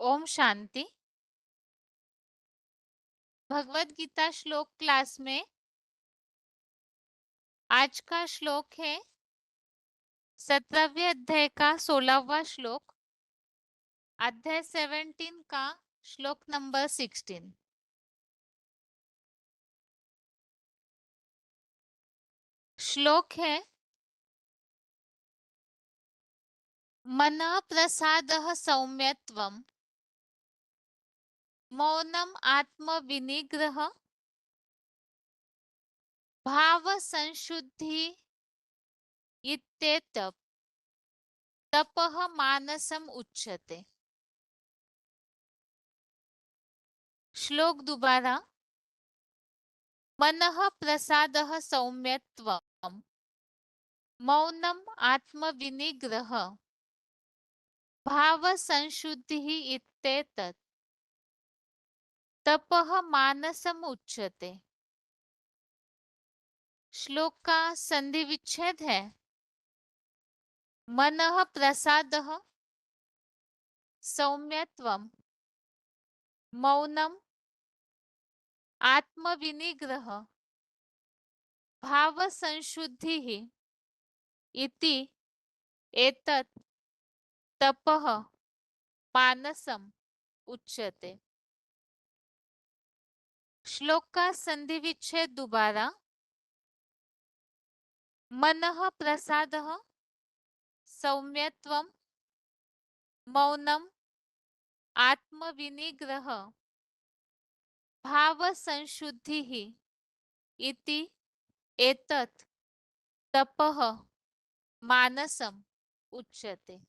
ओम शांति। भगवत गीता श्लोक क्लास में आज का श्लोक है 17वें अध्याय का 16वां श्लोक, अध्याय 17 का श्लोक नंबर 16। श्लोक है मनः प्रसादः सौम्यत्वम्, मौनम आत्म विनिग्रह, भाव संशुद्धि इत्येतत् तपः मानसम उच्यते। श्लोक दोबारा। मनः प्रसादः सौम्यत्वम्, मौनम आत्म विनिग्रह, भाव संशुद्धि इत्येतत् तपः मानसम उच्यते। श्लोक का संधि विच्छेद है मनः प्रसादः सौम्यत्वम्, मौनम आत्म विनिग्रह, भाव संशुद्धि इति एतत् तपः मानसम उच्यते। श्लोक का संधि विच्छेद दोबारा। मनः प्रसादः सौम्यत्वम्, मौनम आत्म विनिग्रह, भाव संशुद्धि इति एतत् तपः मानसम उच्यते।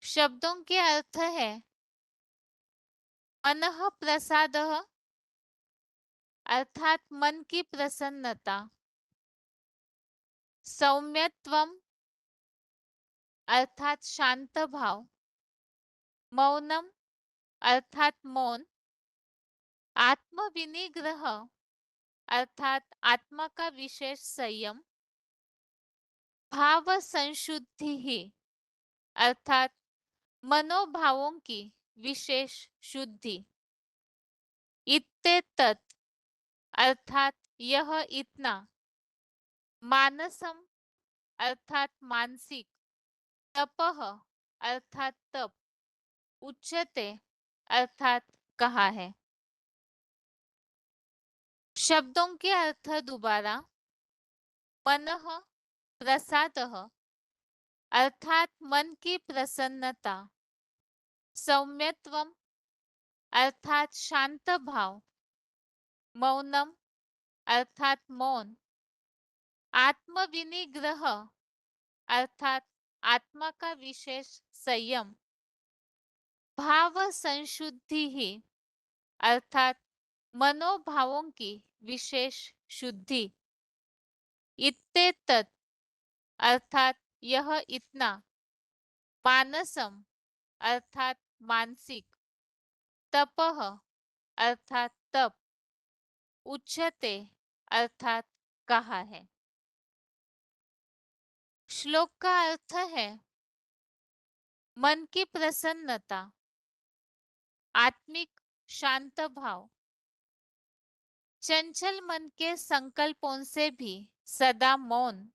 शब्दों के अर्थ है मनः प्रसादः अर्थात मन की प्रसन्नता, सौम्यत्वम अर्थात शांत भाव, मौनम अर्थात मौन, आत्म विनिग्रह अर्थात आत्मा का विशेष संयम, भाव संशुद्धि ही अर्थात मनोभावों की विशेष शुद्धि, इत्येतत् अर्थात यह इतना, मानसम अर्थात मानसिक, तपः अर्थात तप, उच्यते अर्थात कहा है। शब्दों के अर्थ दोबारा। मनः प्रसादः अर्थात मन की प्रसन्नता, सौम्यत्वम अर्थात शांत भाव, मौनम अर्थात मौन, आत्म विनिग्रह अर्थात आत्मा का विशेष संयम, भाव संशुद्धि ही अर्थात मनोभावों की विशेष शुद्धि, इत्येतत् अर्थात यह इतना, मानसम अर्थात मानसिक, तपः अर्थात तप, उच्यते अर्थात कहा है। श्लोक का अर्थ है मन की प्रसन्नता, आत्मिक शांत भाव, चंचल मन के संकल्पों से भी सदा मौन,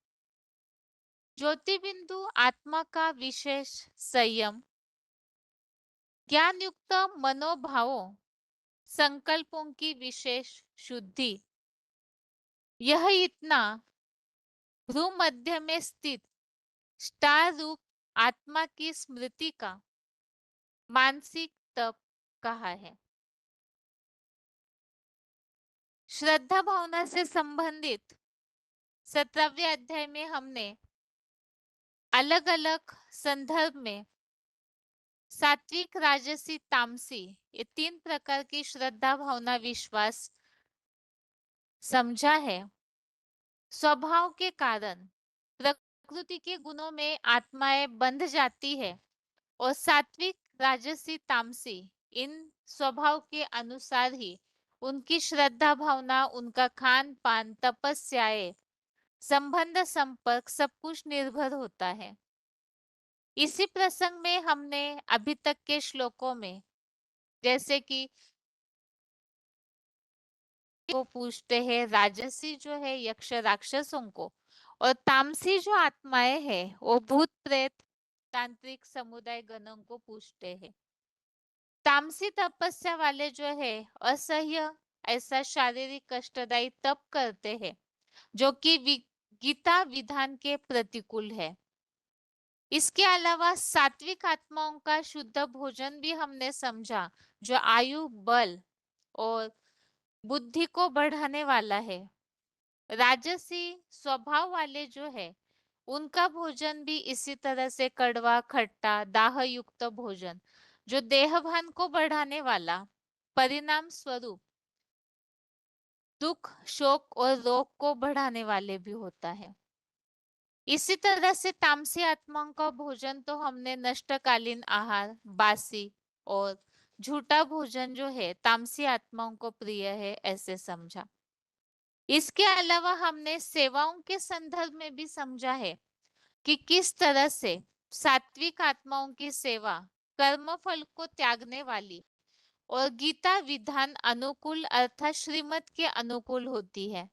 ज्योति बिंदु आत्मा का विशेष संयम, ज्ञान युक्त मनोभावों संकल्पों की विशेष शुद्धि, यह इतना भ्रूमध्य में स्थित स्टार रूप आत्मा की स्मृति का मानसिक तप कहा है। श्रद्धा भावना से संबंधित 17वें अध्याय में हमने अलग अलग संदर्भ में सात्विक, राजसी, तामसी ये 3 प्रकार की श्रद्धा भावना विश्वास समझा है। स्वभाव के कारण प्रकृति के गुणों में आत्माएं बंध जाती है और सात्विक, राजसी, तामसी इन स्वभाव के अनुसार ही उनकी श्रद्धा भावना, उनका खान पान, तपस्याएं, संबंध, संपर्क सब कुछ निर्भर होता है। इसी प्रसंग में हमने अभी तक के श्लोकों में जैसे कि वो पूछते हैं, राजसी जो है यक्ष राक्षसों को, और तामसी जो आत्माएं हैं वो भूत प्रेत तांत्रिक समुदाय गणों को पूछते हैं। तामसी तपस्या वाले जो है असह्य ऐसा शारीरिक कष्टदायी तप करते हैं जो कि गीता विधान के प्रतिकूल है। इसके अलावा सात्विक आत्माओं का शुद्ध भोजन भी हमने समझा, जो आयु, बल और बुद्धि को बढ़ाने वाला है। राजसी स्वभाव वाले जो है उनका भोजन भी इसी तरह से कड़वा, खट्टा, दाह युक्त भोजन, जो देहभान को बढ़ाने वाला, परिणाम स्वरूप दुख, शोक और रोग को बढ़ाने वाले भी होता है। इसी तरह से तामसी आत्माओं का भोजन तो हमने नष्टकालीन आहार, बासी और झूठा भोजन जो है तामसी आत्माओं को प्रिय है ऐसे समझा। इसके अलावा हमने सेवाओं के संदर्भ में भी समझा है कि किस तरह से सात्विक आत्माओं की सेवा कर्मफल को त्यागने वाली और गीता विधान अनुकूल अर्थात श्रीमत के अनुकूल होती है।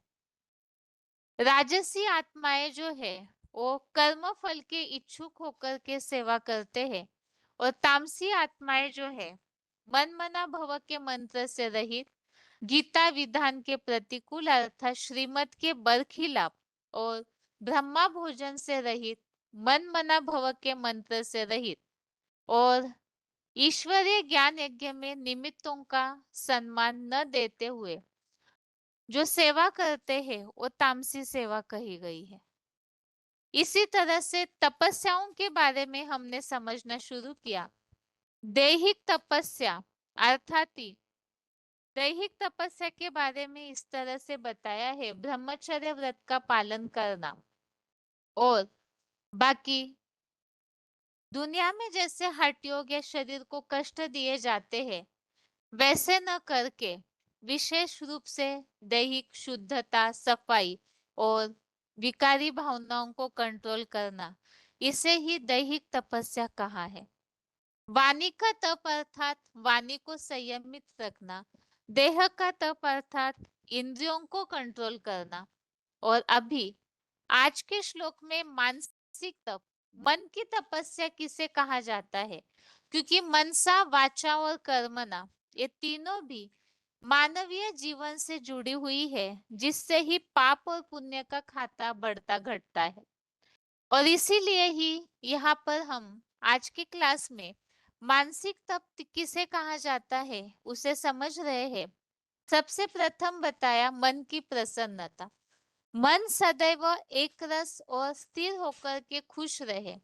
राजसी आत्माएं जो है वो कर्म फल के इच्छुक होकर के सेवा करते हैं, और तामसी आत्माएं जो है मन मना भव के मंत्र से रहित, गीता विधान के प्रतिकूल अर्थात श्रीमत के बरखिलाफ और ब्रह्मा भोजन से रहित, मन मना भव के मंत्र से रहित और ईश्वरीय ज्ञान यज्ञ में निमित्तों का सम्मान न देते हुए जो सेवा करते हैं वो तामसी सेवा कही गई है। इसी तरह से तपस्याओं के बारे में हमने समझना शुरू किया। दैहिक तपस्या अर्थात दैहिक तपस्या के बारे में इस तरह से बताया है, ब्रह्मचर्य व्रत का पालन करना और बाकी दुनिया में जैसे हठ योग या शरीर को कष्ट दिए जाते हैं वैसे न करके विशेष रूप से दैहिक शुद्धता, सफाई और विकारी भावनाओं को कंट्रोल करना, इसे ही दैहिक तपस्या कहा है। वाणी का तप अर्थात वाणी को संयमित रखना, देह का तप अर्थात इंद्रियों को कंट्रोल करना, और अभी आज के श्लोक में मानसिक तप, मन की तपस्या किसे कहा जाता है, क्योंकि मनसा, वाचा और कर्मना ये तीनों भी मानवीय जीवन से जुड़ी हुई है, जिससे ही पाप और पुण्य का खाता बढ़ता घटता है। और इसीलिए ही यहाँ पर हम आज की क्लास में मानसिक तप किसे कहा जाता है उसे समझ रहे हैं। सबसे प्रथम बताया मन की प्रसन्नता। मन सदैव एक रस और स्थिर होकर के खुश रहे,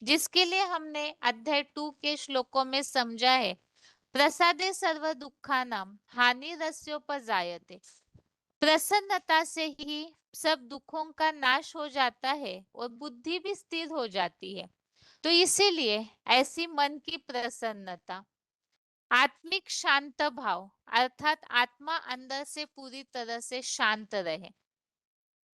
जिसके लिए हमने अध्याय 2 के श्लोकों में समझा है, प्रसादे सर्व दुखानाम हानि रस्योपजायते। प्रसन्नता से ही सब दुखों का नाश हो जाता है और बुद्धि भी स्थिर हो जाती है। तो इसीलिए ऐसी मन की प्रसन्नता, आत्मिक शांत भाव अर्थात आत्मा अंदर से पूरी तरह से शांत रहे।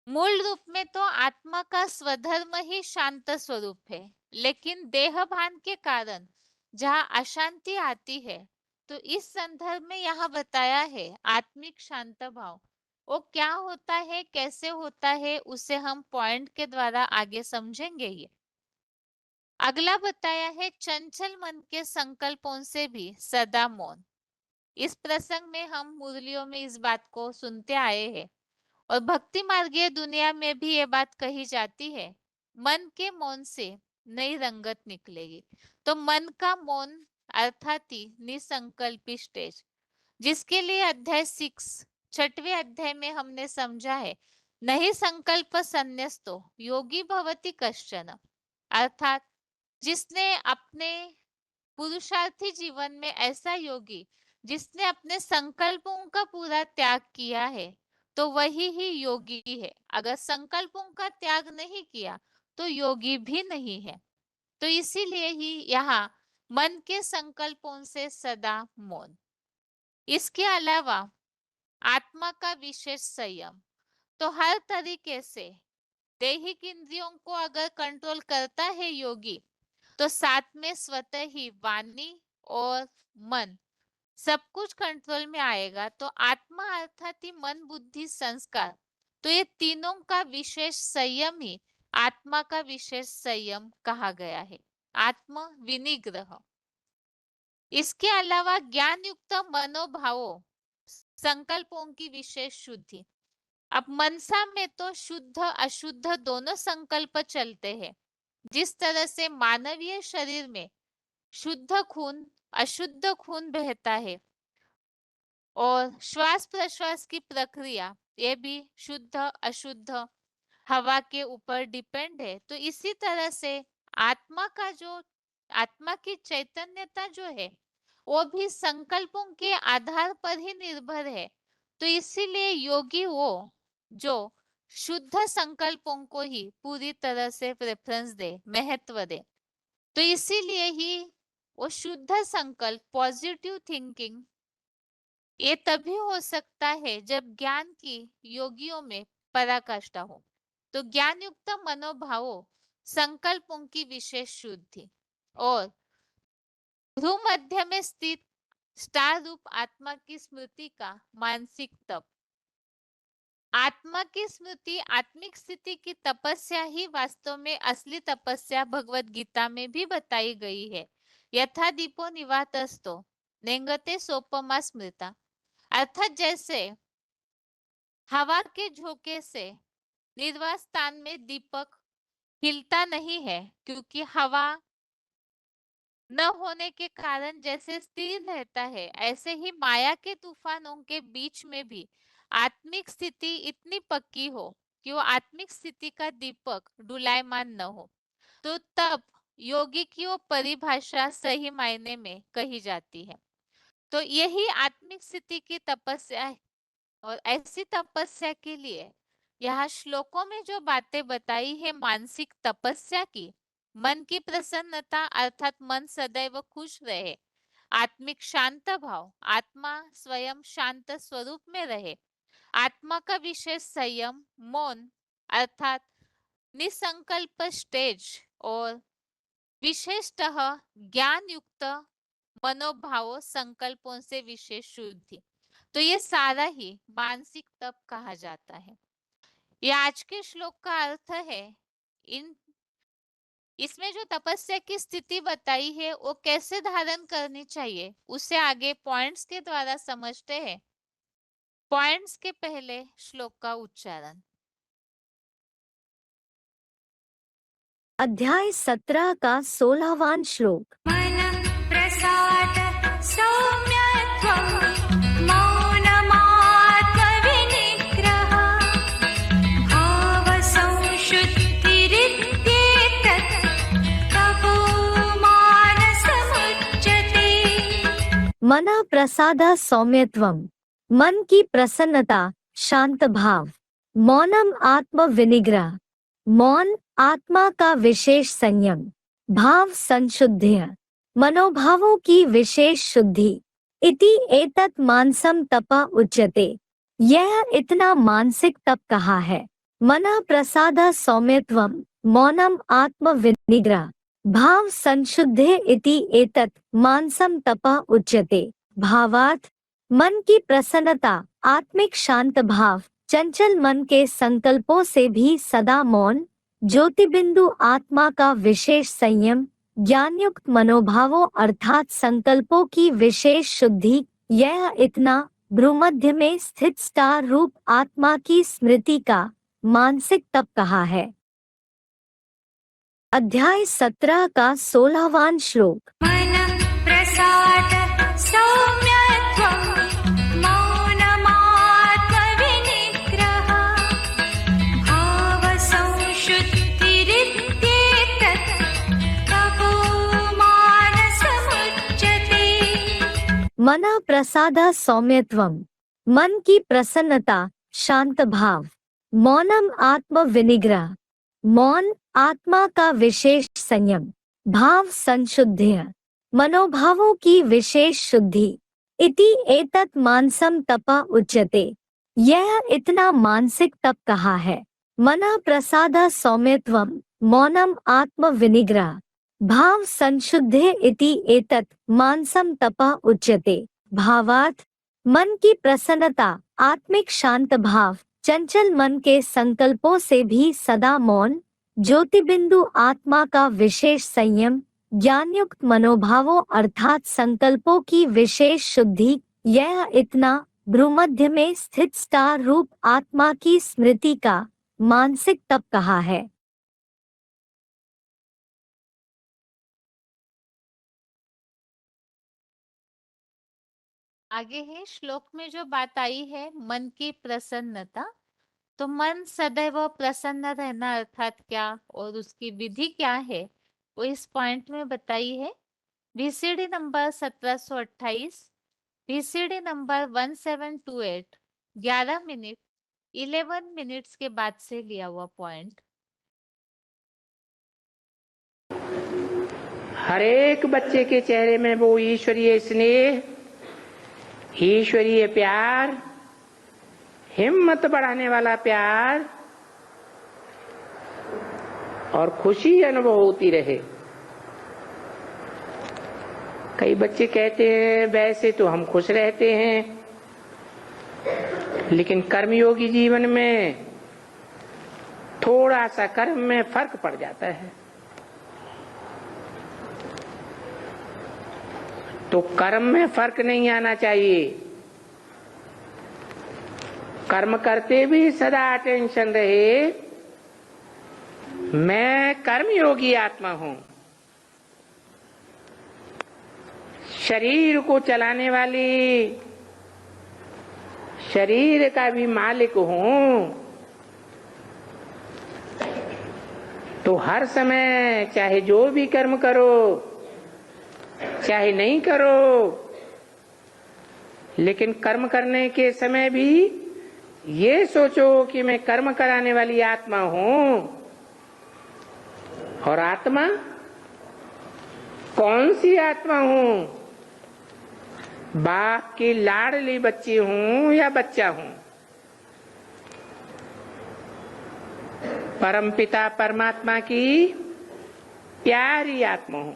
मूल रूप में तो आत्मा का स्वधर्म ही शांत स्वरूप है, लेकिन देह भान के कारण जहाँ अशांति आती है, तो इस संदर्भ में यहाँ बताया है आत्मिक शांत भाव वो क्या होता है, कैसे होता है, उसे हम पॉइंट के द्वारा आगे समझेंगे। ये अगला बताया है चंचल मन के संकल्पों से भी सदा मौन। इस प्रसंग में हम मुरलियों में इस बात को सुनते आए हैं और भक्ति मार्गीय दुनिया में भी ये बात कही जाती है, मन के मौन से नई रंगत निकलेगी। तो मन का मौन अर्थात ही निसंकल्पी स्टेज, जिसके लिए अध्याय 6 छठवें अध्याय में हमने समझा है, नहीं संकल्प संन्यस्तो योगी भवति कश्चन, अर्थात जिसने अपने पुरुषार्थी जीवन में ऐसा योगी जिसने अपने संकल्पों का पूरा त्याग किया है, तो वही ही योगी है। अगर संकल्पों का त्याग नहीं किया तो योगी भी नहीं है। तो इसीलिए ही यहाँ मन के संकल्पों से सदा मौन। इसके अलावा आत्मा का विशेष संयम, तो हर तरीके से दैहिक इंद्रियों को अगर कंट्रोल करता है योगी, तो साथ में स्वतः ही वाणी और मन सब कुछ कंट्रोल में आएगा। तो आत्मा अर्थात ही मन बुद्धि संस्कार, तो ये तीनों का विशेष संयम ही आत्मा का विशेष संयम कहा गया है, आत्म विनिग्रह। इसके अलावा ज्ञान युक्त मनोभावों संकल्पों की विशेष शुद्धि। अब मनसा में तो शुद्ध अशुद्ध दोनों संकल्प चलते हैं। जिस तरह से मानवीय शरीर में शुद्ध खून अशुद्ध खून बहता है और श्वास प्रश्वास की प्रक्रिया ये भी शुद्ध अशुद्ध हवा के ऊपर डिपेंड है, तो इसी तरह से आत्मा की चैतन्यता जो है वो भी संकल्पों के आधार पर ही निर्भर है। तो इसीलिए योगी वो जो शुद्ध संकल्पों को ही पूरी तरह से प्रेफरेंस दे, महत्व दे। तो इसीलिए ही वो शुद्ध संकल्प पॉजिटिव थिंकिंग ये तभी हो सकता है जब ज्ञान की योगियों में पराकाष्ठा हो। तो ज्ञान युक्त मनोभावों संकल्पों की विशेष शुद्धि और भ्रू मध्य में स्थित स्टार रूप आत्मा की स्मृति का मानसिक तप। आत्मा की स्मृति आत्मिक स्थिति की तपस्या ही वास्तव में असली तपस्या भगवत गीता में भी बताई गई है। यथा दीपो निवातस्तो नेंगते सोपमा स्मृता, अर्थात जैसे हवा के झोंके से निर्वात स्थान में दीपक हिलता नहीं है क्योंकि हवा न होने के कारण जैसे स्थिर रहता है, ऐसे ही माया के तूफानों के बीच में भी आत्मिक स्थिति इतनी पक्की हो कि वो आत्मिक स्थिति का दीपक डुलायमान न हो। तो तब योगी की वो परिभाषा सही मायने में कही जाती है। तो यही आत्मिक स्थिति की तपस्या है और ऐसी तपस्या के लिए यहाँ श्लोकों में जो बातें बताई है मानसिक तपस्या की, मन की प्रसन्नता अर्थात मन सदैव खुश रहे, आत्मिक शांत भाव आत्मा स्वयं शांत स्वरूप में रहे, आत्मा का विशेष संयम मौन अर्थात निसंकल्प स्टेज और विशेषतः ज्ञान युक्त मनोभावों संकल्पों से विशेष शुद्धि, तो ये सारा ही मानसिक तप कहा जाता है। ये आज के श्लोक का अर्थ है। इसमें जो तपस्या की स्थिति बताई है वो कैसे धारण करनी चाहिए उसे आगे पॉइंट्स के द्वारा समझते हैं। पॉइंट्स के पहले श्लोक का उच्चारण। अध्याय 17 का 16वां श्लोक। मन प्रसाद सौम्यत्वं मौनमात्म विनिग्रह भाव संशुद्धिरित्येतत् तपो मानसमुच्यते। मन प्रसाद सौम्यत्वम, मन की प्रसन्नता शांत भाव, मौनम आत्म विनिग्रह, मौन आत्मा का विशेष संयम, भाव संशुद्धिः मनोभावों की विशेष शुद्धि, इति एतत् मानसम तप उच्यते, यह इतना मानसिक तप कहा है। मन प्रसाद सौम्यत्वम मौनम आत्म विनिग्रह भाव संशुद्धि इति एतत् मानसम तप उच्यते। भावार्थ मन की प्रसन्नता आत्मिक शांत भाव, चंचल मन के संकल्पों से भी सदा मौन, ज्योतिबिंदु आत्मा का विशेष संयम, ज्ञानयुक्त मनोभावों अर्थात संकल्पों की विशेष शुद्धि, यह इतना भ्रूमध्य में स्थित स्टार रूप आत्मा की स्मृति का मानसिक तप कहा है। अध्याय 17 का 16वां श्लोक। मन प्रसाद सौम्यत्वं मौनमात्म विनिग्रह भाव संशुद्धिरित्येतत् तपो मानसमुच्यते। मन प्रसाद सौम्यत्वम, मन की प्रसन्नता शांत भाव, मौनम आत्म विनिग्रह, मौन आत्मा का विशेष संयम, भाव संशुद्धिः मनोभावों की विशेष शुद्धि। इति एतत् मानसम तप उच्यते। यह इतना मानसिक तप कहा है। मनः प्रसाद सौम्यत्वम मौनम आत्म विनिग्रह भाव संशुद्धे इति एतत् मानसम तप उच्यते। भावार्थ मन की प्रसन्नता, आत्मिक शांत भाव, चंचल मन के संकल्पों से भी सदा मौन, ज्योतिबिंदु आत्मा का विशेष संयम, ज्ञानयुक्त मनोभावों अर्थात संकल्पों की विशेष शुद्धि, यह इतना भ्रूमध्य में स्थित स्टार रूप आत्मा की स्मृति का मानसिक तप कहा है। आगे है श्लोक में जो बात आई है मन की प्रसन्नता, तो मन सदैव प्रसन्न रहना अर्थात क्या और उसकी विधि क्या है वो इस पॉइंट में बताई है। VCD number 1728, VCD number 1728, 11 minute 11 minutes के बाद से लिया हुआ पॉइंट। हर एक बच्चे के चेहरे में वो ईश्वरीय स्नेह, ईश्वरीय प्यार, हिम्मत बढ़ाने वाला प्यार और खुशी अनुभव होती रहे। कई बच्चे कहते हैं वैसे तो हम खुश रहते हैं, लेकिन कर्मयोगी जीवन में थोड़ा सा कर्म में फर्क पड़ जाता है। तो कर्म में फर्क नहीं आना चाहिए। कर्म करते भी सदा टेंशन रहे, मैं कर्मयोगी आत्मा हूं, शरीर को चलाने वाली, शरीर का भी मालिक हूं। तो हर समय चाहे जो भी कर्म करो, चाहे नहीं करो, लेकिन कर्म करने के समय भी ये सोचो कि मैं कर्म कराने वाली आत्मा हूं। और आत्मा कौन सी आत्मा हूं? बाप की लाडली बच्ची हूं या बच्चा हूं? परमपिता परमात्मा की प्यारी आत्मा हूं।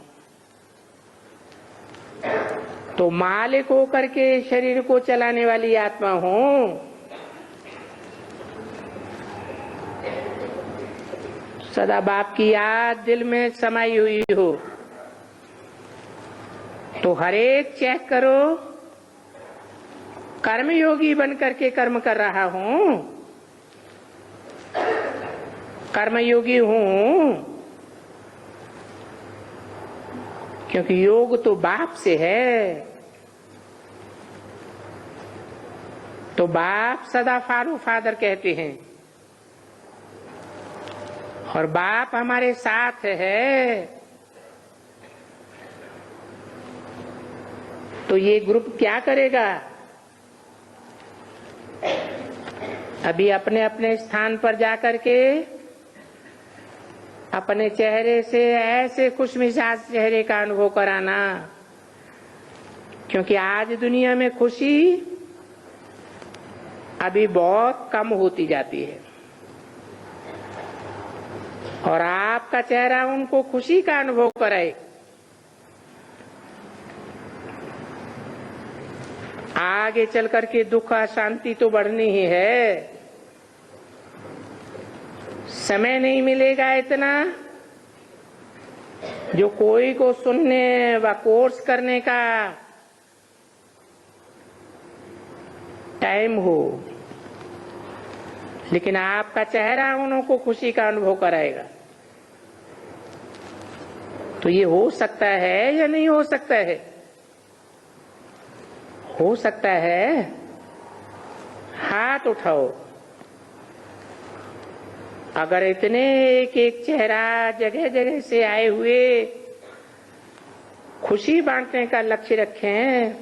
तो मालिक होकर के शरीर को चलाने वाली आत्मा हूं। सदा बाप की याद दिल में समाई हुई हो तो हर एक चेक करो, कर्मयोगी बन करके कर्म कर रहा हूं, कर्मयोगी हूं। क्योंकि योग तो बाप से है। तो बाप सदा फादर कहते हैं और बाप हमारे साथ है। तो ये ग्रुप क्या करेगा? अभी अपने अपने स्थान पर जाकर के अपने चेहरे से ऐसे खुशमिजाज चेहरे का अनुभव कराना, क्योंकि आज दुनिया में खुशी अभी बहुत कम होती जाती है और आपका चेहरा उनको खुशी का अनुभव कराए। आगे चल करके दुख अशांति तो बढ़नी ही है। समय नहीं मिलेगा इतना जो कोई को सुनने व कोर्स करने का टाइम हो, लेकिन आपका चेहरा उनको खुशी का अनुभव कराएगा। तो ये हो सकता है या नहीं हो सकता है? हो सकता है। हाथ उठाओ। अगर इतने एक एक चेहरा जगह जगह से आए हुए खुशी बांटने का लक्ष्य रखें,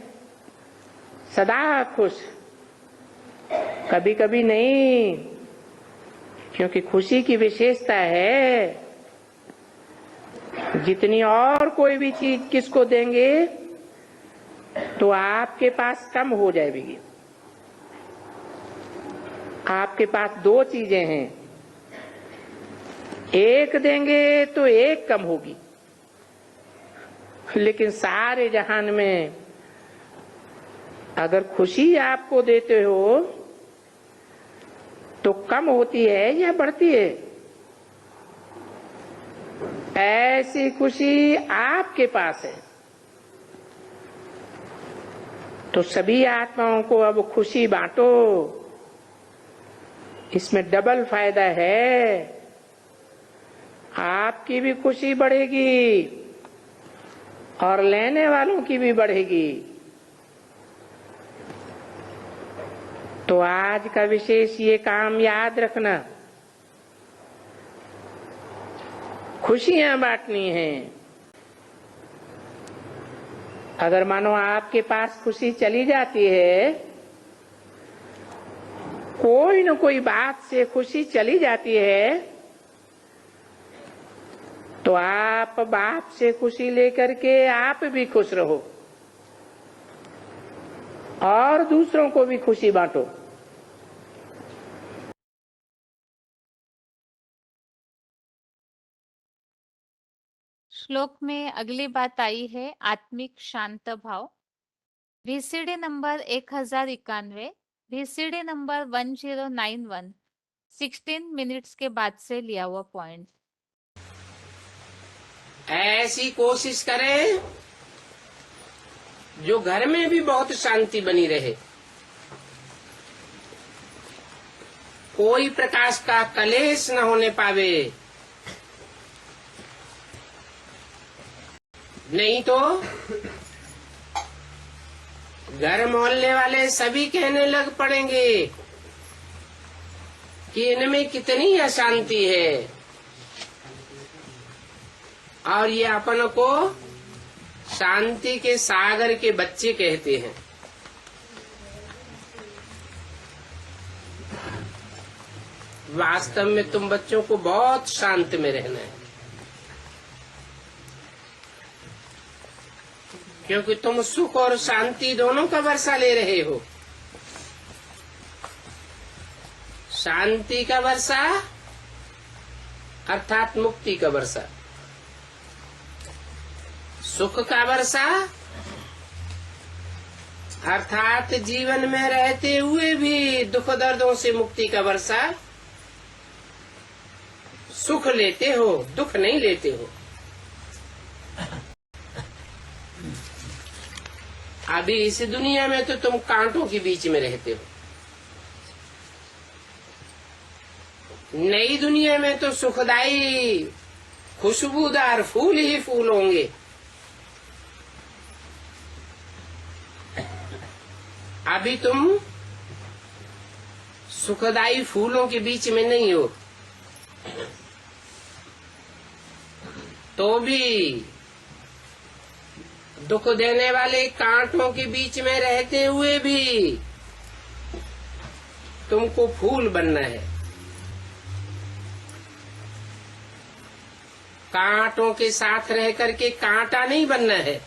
सदा खुश, कभी कभी नहीं, क्योंकि खुशी की विशेषता है जितनी और कोई भी चीज किसको देंगे तो आपके पास कम हो जाएगी। आपके पास दो चीजें हैं, एक देंगे तो एक कम होगी, लेकिन सारे जहान में अगर खुशी आपको देते हो तो कम होती है या बढ़ती है? ऐसी खुशी आपके पास है। तो सभी आत्माओं को अब खुशी बांटो, इसमें डबल फायदा है। आपकी भी खुशी बढ़ेगी और लेने वालों की भी बढ़ेगी। तो आज का विशेष ये काम याद रखना, खुशियां बांटनी हैं। अगर मानो आपके पास खुशी चली जाती है, कोई न कोई बात से खुशी चली जाती है, तो आप बाप से खुशी लेकर के आप भी खुश रहो और दूसरों को भी खुशी बांटो। श्लोक में अगली बात आई है आत्मिक शांत भाव। VCD number 1091, VCD number 1091, 16 minutes के बाद से लिया हुआ पॉइंट। ऐसी कोशिश करें जो घर में भी बहुत शांति बनी रहे, कोई प्रकाश का कलेश न होने पावे। नहीं तो घर मोहल्ले वाले सभी कहने लग पड़ेंगे कि इनमें कितनी अशांति है, और ये अपन को शांति के सागर के बच्चे कहते हैं। वास्तव में तुम बच्चों को बहुत शांत में रहना है, क्योंकि तुम सुख और शांति दोनों का वर्षा ले रहे हो। शांति का वर्षा अर्थात मुक्ति का वर्षा, सुख का वर्षा अर्थात जीवन में रहते हुए भी दुख दर्दों से मुक्ति का वर्षा। सुख लेते हो, दुख नहीं लेते हो। अभी इस दुनिया में तो तुम कांटों के बीच में रहते हो, नई दुनिया में तो सुखदायी खुशबूदार फूल ही फूल होंगे। अभी तुम सुखदायी फूलों के बीच में नहीं हो, तो भी दुख देने वाले कांटों के बीच में रहते हुए भी तुमको फूल बनना है। कांटों के साथ रह करके कांटा नहीं बनना है।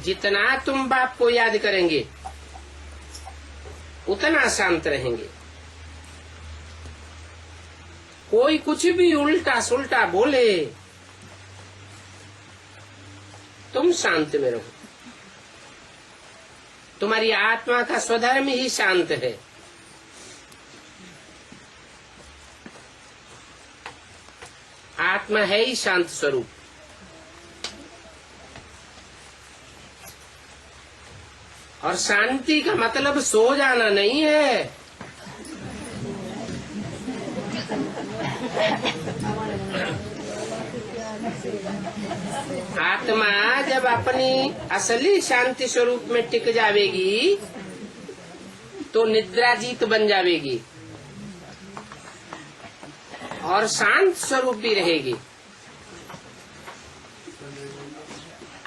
जितना तुम बाप को याद करेंगे उतना शांत रहेंगे। कोई कुछ भी उल्टा सुल्टा बोले, तुम शांत में रहो। तुम्हारी आत्मा का स्वधर्म ही शांत है। आत्मा है ही शांत स्वरूप। और शांति का मतलब सो जाना नहीं है। आत्मा जब अपनी असली शांति स्वरूप में टिक जावेगी तो निद्राजीत बन जावेगी और शांत स्वरूप भी रहेगी।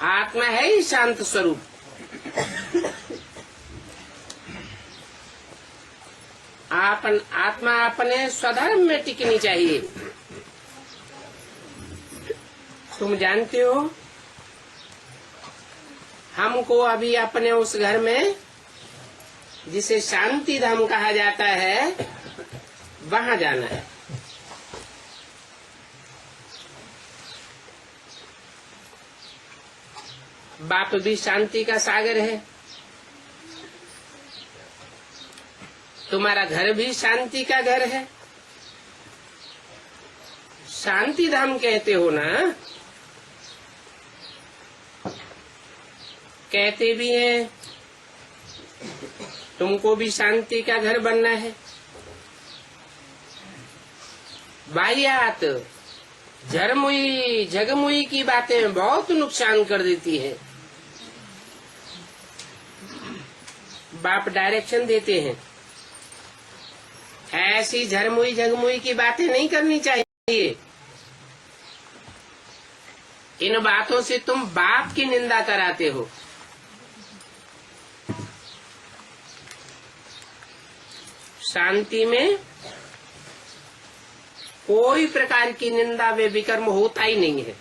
आत्मा है ही शांत स्वरूप। आत्मा अपने स्वधर्म में टिकनी चाहिए। तुम जानते हो, हमको अभी अपने उस घर में जिसे शांति धाम कहा जाता है, वहां जाना है। बाप भी शांति का सागर है, तुम्हारा घर भी शांति का घर है। शांति धाम कहते हो ना, कहते भी हैं तुमको भी शांति का घर बनना है। वाहियात झरमुई झगमुई की बातें बहुत नुकसान कर देती है। बाप डायरेक्शन देते हैं, ऐसी झरमुई झगमुई की बातें नहीं करनी चाहिए। इन बातों से तुम बाप की निंदा कराते हो। शांति में कोई प्रकार की निंदा व विकर्म होता ही नहीं है।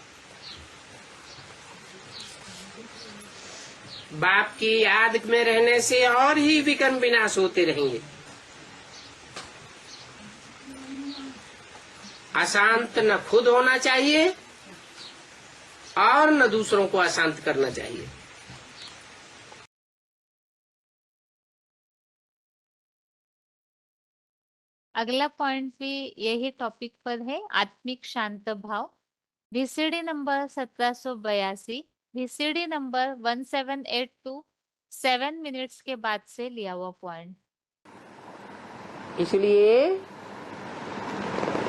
बाप की याद में रहने से और ही विकर्म विनाश होते रहेंगे। अशांत न खुद होना चाहिए और न दूसरों को अशांत करना चाहिए। अगला पॉइंट भी यही टॉपिक पर है, आत्मिक शांत भाव। VCD number 1782, VCD number 1782 7 minutes के बाद से लिया हुआ पॉइंट। इसलिए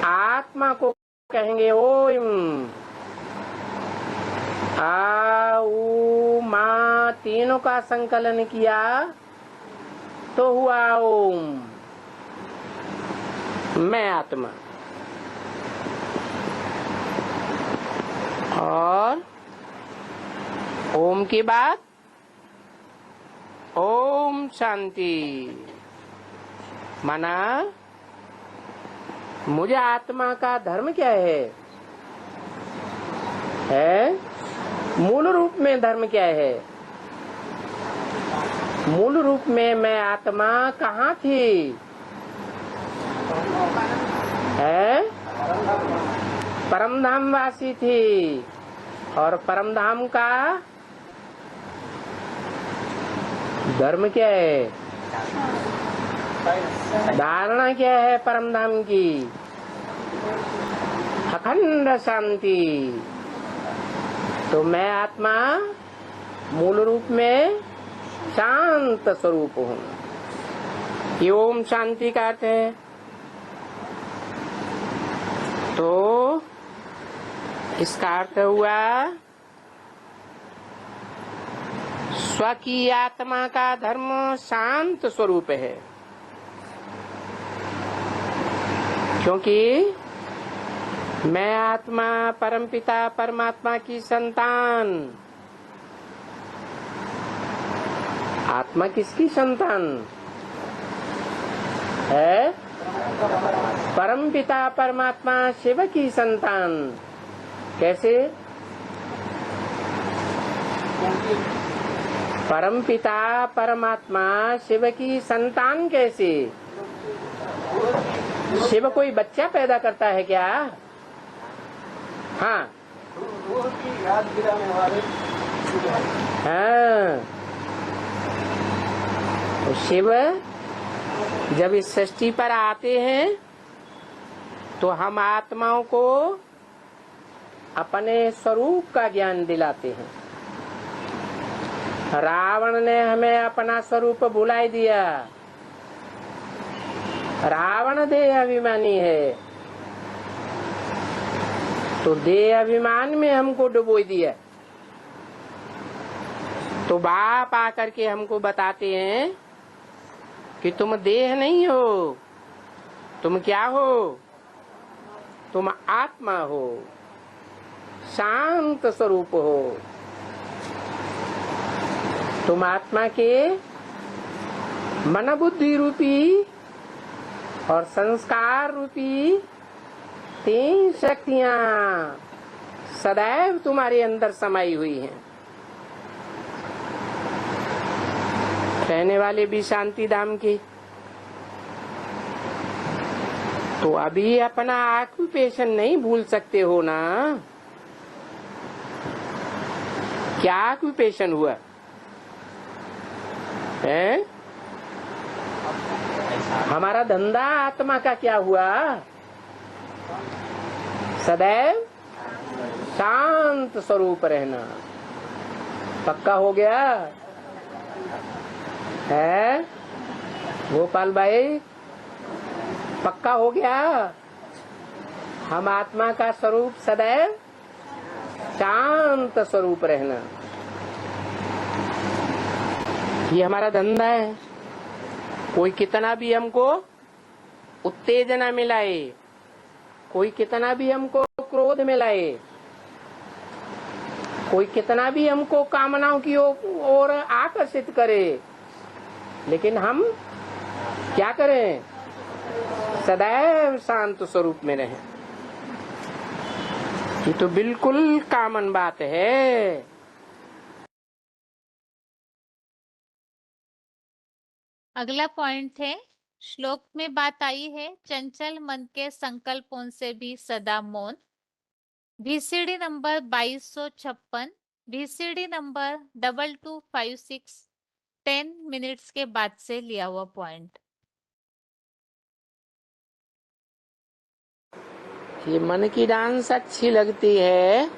आत्मा को कहेंगे ओम। आ उ मा तीनों का संकलन किया तो हुआ ओम। मैं आत्मा। और ओम के बाद ओम शांति। माना मुझे आत्मा का धर्म क्या है? मूल रूप में धर्म क्या है? मूल रूप में मैं आत्मा कहाँ थी? परमधाम वासी थी। और परमधाम का धर्म क्या है? धारणा क्या है परमधाम की? अखंड शांति। तो मैं आत्मा मूल रूप में शांत स्वरूप हूँ। ये ओम शांति का अर्थ है। तो इसका अर्थ हुआ स्व की आत्मा का धर्म शांत स्वरूप है। क्योंकि मैं आत्मा परमपिता परमात्मा की संतान। आत्मा किसकी संतान है? परमपिता परमात्मा शिव की संतान। कैसे? परमपिता परमात्मा शिव की संतान कैसे? शिव कोई बच्चा पैदा करता है क्या? हाँ, हाँ। तो शिव जब इस सृष्टि पर आते हैं तो हम आत्माओं को अपने स्वरूप का ज्ञान दिलाते हैं। रावण ने हमें अपना स्वरूप भुला दिया। रावण देह अभिमानी है, तो देह अभिमान में हमको डुबो दिया। तो बाप आकर के हमको बताते हैं कि तुम देह नहीं हो, तुम क्या हो? तुम आत्मा हो, शांत स्वरूप हो। तुम आत्मा के मन बुद्धि रूपी और संस्कार रूपी 3 शक्तियां सदैव तुम्हारे अंदर समाई हुई हैं। रहने वाले भी शांति धाम के। तो अभी अपना ऑक्यूपेशन नहीं भूल सकते हो ना। क्या ऑक्यूपेशन हुआ है? हमारा धंधा आत्मा का क्या हुआ? सदैव शांत स्वरूप रहना। पक्का हो गया है गोपाल भाई? पक्का हो गया? हम आत्मा का स्वरूप सदैव शांत स्वरूप रहना, ये हमारा धंधा है। कोई कितना भी हमको उत्तेजना में लाए, कोई कितना भी हमको क्रोध में लाए, कोई कितना भी हमको कामनाओं की ओर आकर्षित करे, लेकिन हम क्या करें? सदैव शांत स्वरूप में रहें। ये तो बिल्कुल कॉमन बात है। अगला पॉइंट है, श्लोक में बात आई है चंचल मन के संकल्पों से भी सदा मौन। VCD number 2256, VCD number 2256, 10 minutes के बाद से लिया हुआ पॉइंट। ये मन की डांस अच्छी लगती है,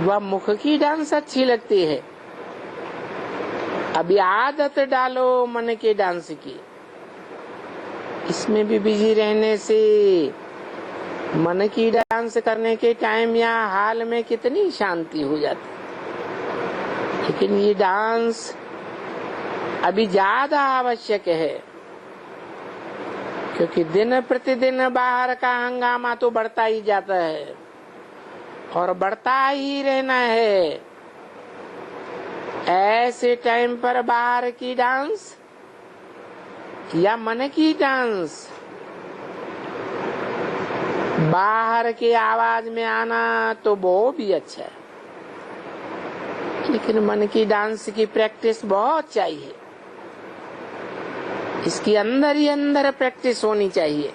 वह मुख की डांस अच्छी लगती है। अभी आदत डालो मन के डांस की। इसमें भी बिजी रहने से मन की डांस करने के टाइम या हाल में कितनी शांति हो जाती। लेकिन ये डांस अभी ज्यादा आवश्यक है, क्योंकि दिन प्रतिदिन बाहर का हंगामा तो बढ़ता ही जाता है और बढ़ता ही रहना है। ऐसे टाइम पर बाहर की डांस या मन की डांस, बाहर के आवाज में आना तो वो भी अच्छा है, लेकिन मन की डांस की प्रैक्टिस बहुत चाहिए। इसकी अंदर ही अंदर प्रैक्टिस होनी चाहिए।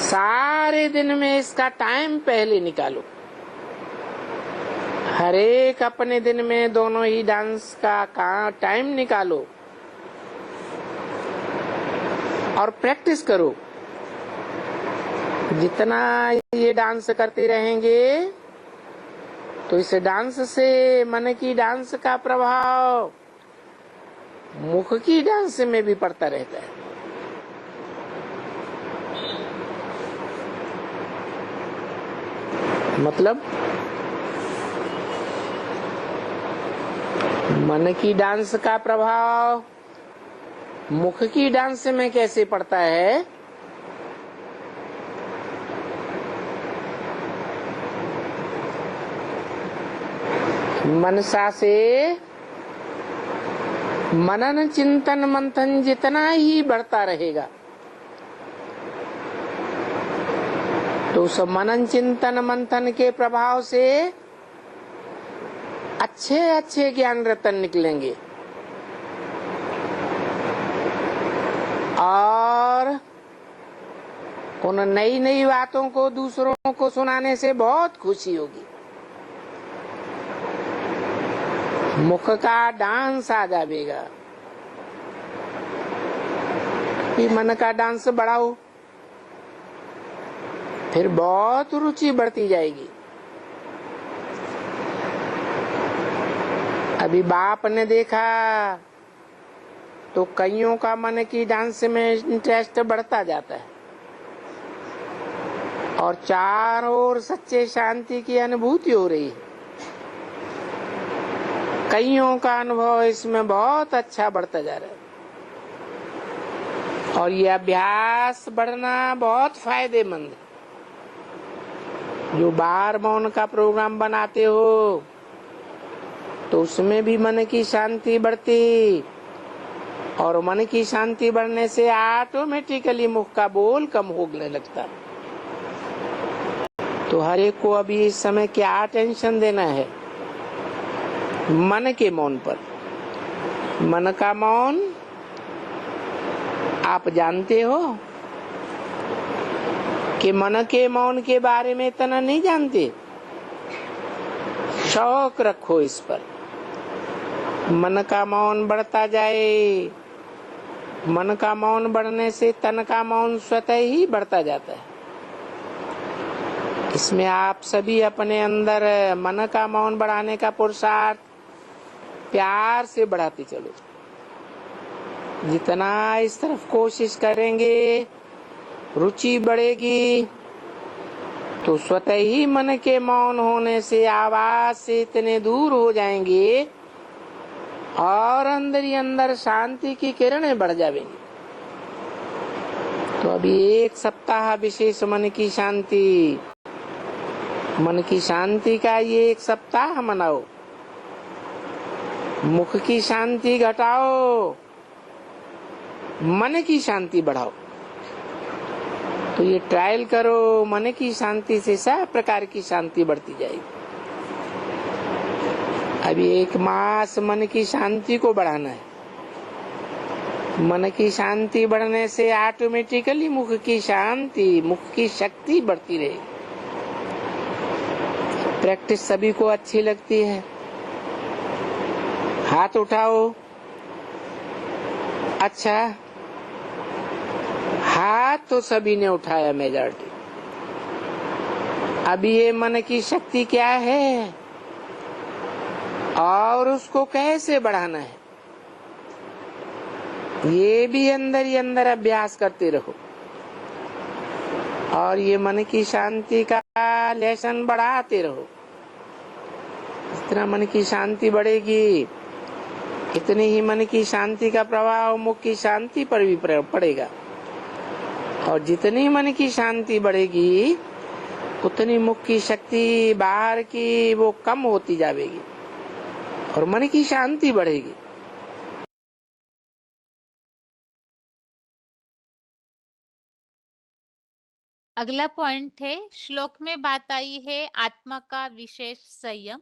सारे दिन में इसका टाइम पहले निकालो। हर एक अपने दिन में दोनों ही डांस का टाइम निकालो और प्रैक्टिस करो। जितना ये डांस करते रहेंगे तो इस डांस से मन की डांस का प्रभाव मुख की डांस में भी पड़ता रहता है। मतलब मन की डांस का प्रभाव मुख की डांस में कैसे पड़ता है? मनसा से मनन चिंतन मंथन जितना ही बढ़ता रहेगा, तो उस मनन चिंतन मंथन के प्रभाव से अच्छे अच्छे ज्ञान रतन निकलेंगे और उन नई नई बातों को दूसरों को सुनाने से बहुत खुशी होगी। मुख का डांस आ जाएगा। फिर मन का डांस बढ़ाओ, फिर बहुत रुचि बढ़ती जाएगी। अभी बाप ने देखा तो कईयों का मन की डांस में इंटरेस्ट बढ़ता जाता है और चारों ओर सच्चे शांति की अनुभूति हो रही है। कईयों का अनुभव इसमें बहुत अच्छा बढ़ता जा रहा है और ये अभ्यास बढ़ना बहुत फायदेमंद है। जो बाहर मौन का प्रोग्राम बनाते हो तो उसमें भी मन की शांति बढ़ती और मन की शांति बढ़ने से ऑटोमेटिकली मुख का बोल कम होने लगता है। तो हर एक को अभी इस समय क्या टेंशन देना है? मन के मौन पर। मन का मौन आप जानते हो कि मन के मौन के बारे में इतना नहीं जानते। शौक रखो इस पर। मन का मौन बढ़ता जाए। मन का मौन बढ़ने से तन का मौन स्वतः ही बढ़ता जाता है। इसमें आप सभी अपने अंदर मन का मौन बढ़ाने का पुरुषार्थ प्यार से बढ़ाते चलो। जितना इस तरफ कोशिश करेंगे, रुचि बढ़ेगी, तो स्वतः ही मन के मौन होने से आवाज से इतने दूर हो जाएंगे और अंदर ही अंदर शांति की किरणें बढ़ जाएंगी। तो अभी एक सप्ताह विशेष मन की शांति का ये एक सप्ताह मनाओ। मुख की शांति घटाओ, मन की शांति बढ़ाओ। तो ये ट्रायल करो, मन की शांति से सब प्रकार की शांति बढ़ती जाएगी। अभी एक मास मन की शांति को बढ़ाना है। मन की शांति बढ़ने से ऑटोमेटिकली मुख की शांति, मुख की शक्ति बढ़ती रहेगी। प्रैक्टिस सभी को अच्छी लगती है? हाथ उठाओ। अच्छा, हाथ तो सभी ने उठाया, मेजॉरिटी। अभी ये मन की शक्ति क्या है और उसको कैसे बढ़ाना है, ये भी अंदर ही अंदर अभ्यास करते रहो। और ये मन की शांति का लेसन बढ़ाते रहो। जितना मन की शांति बढ़ेगी, इतनी ही मन की शांति का प्रभाव मुख की शांति पर भी पड़ेगा। और जितनी मन की शांति बढ़ेगी, उतनी मुख की शक्ति बाहर की वो कम होती जाएगी और मन की शांति बढ़ेगी। अगला पॉइंट है, श्लोक में बात आई है आत्मा का विशेष संयम।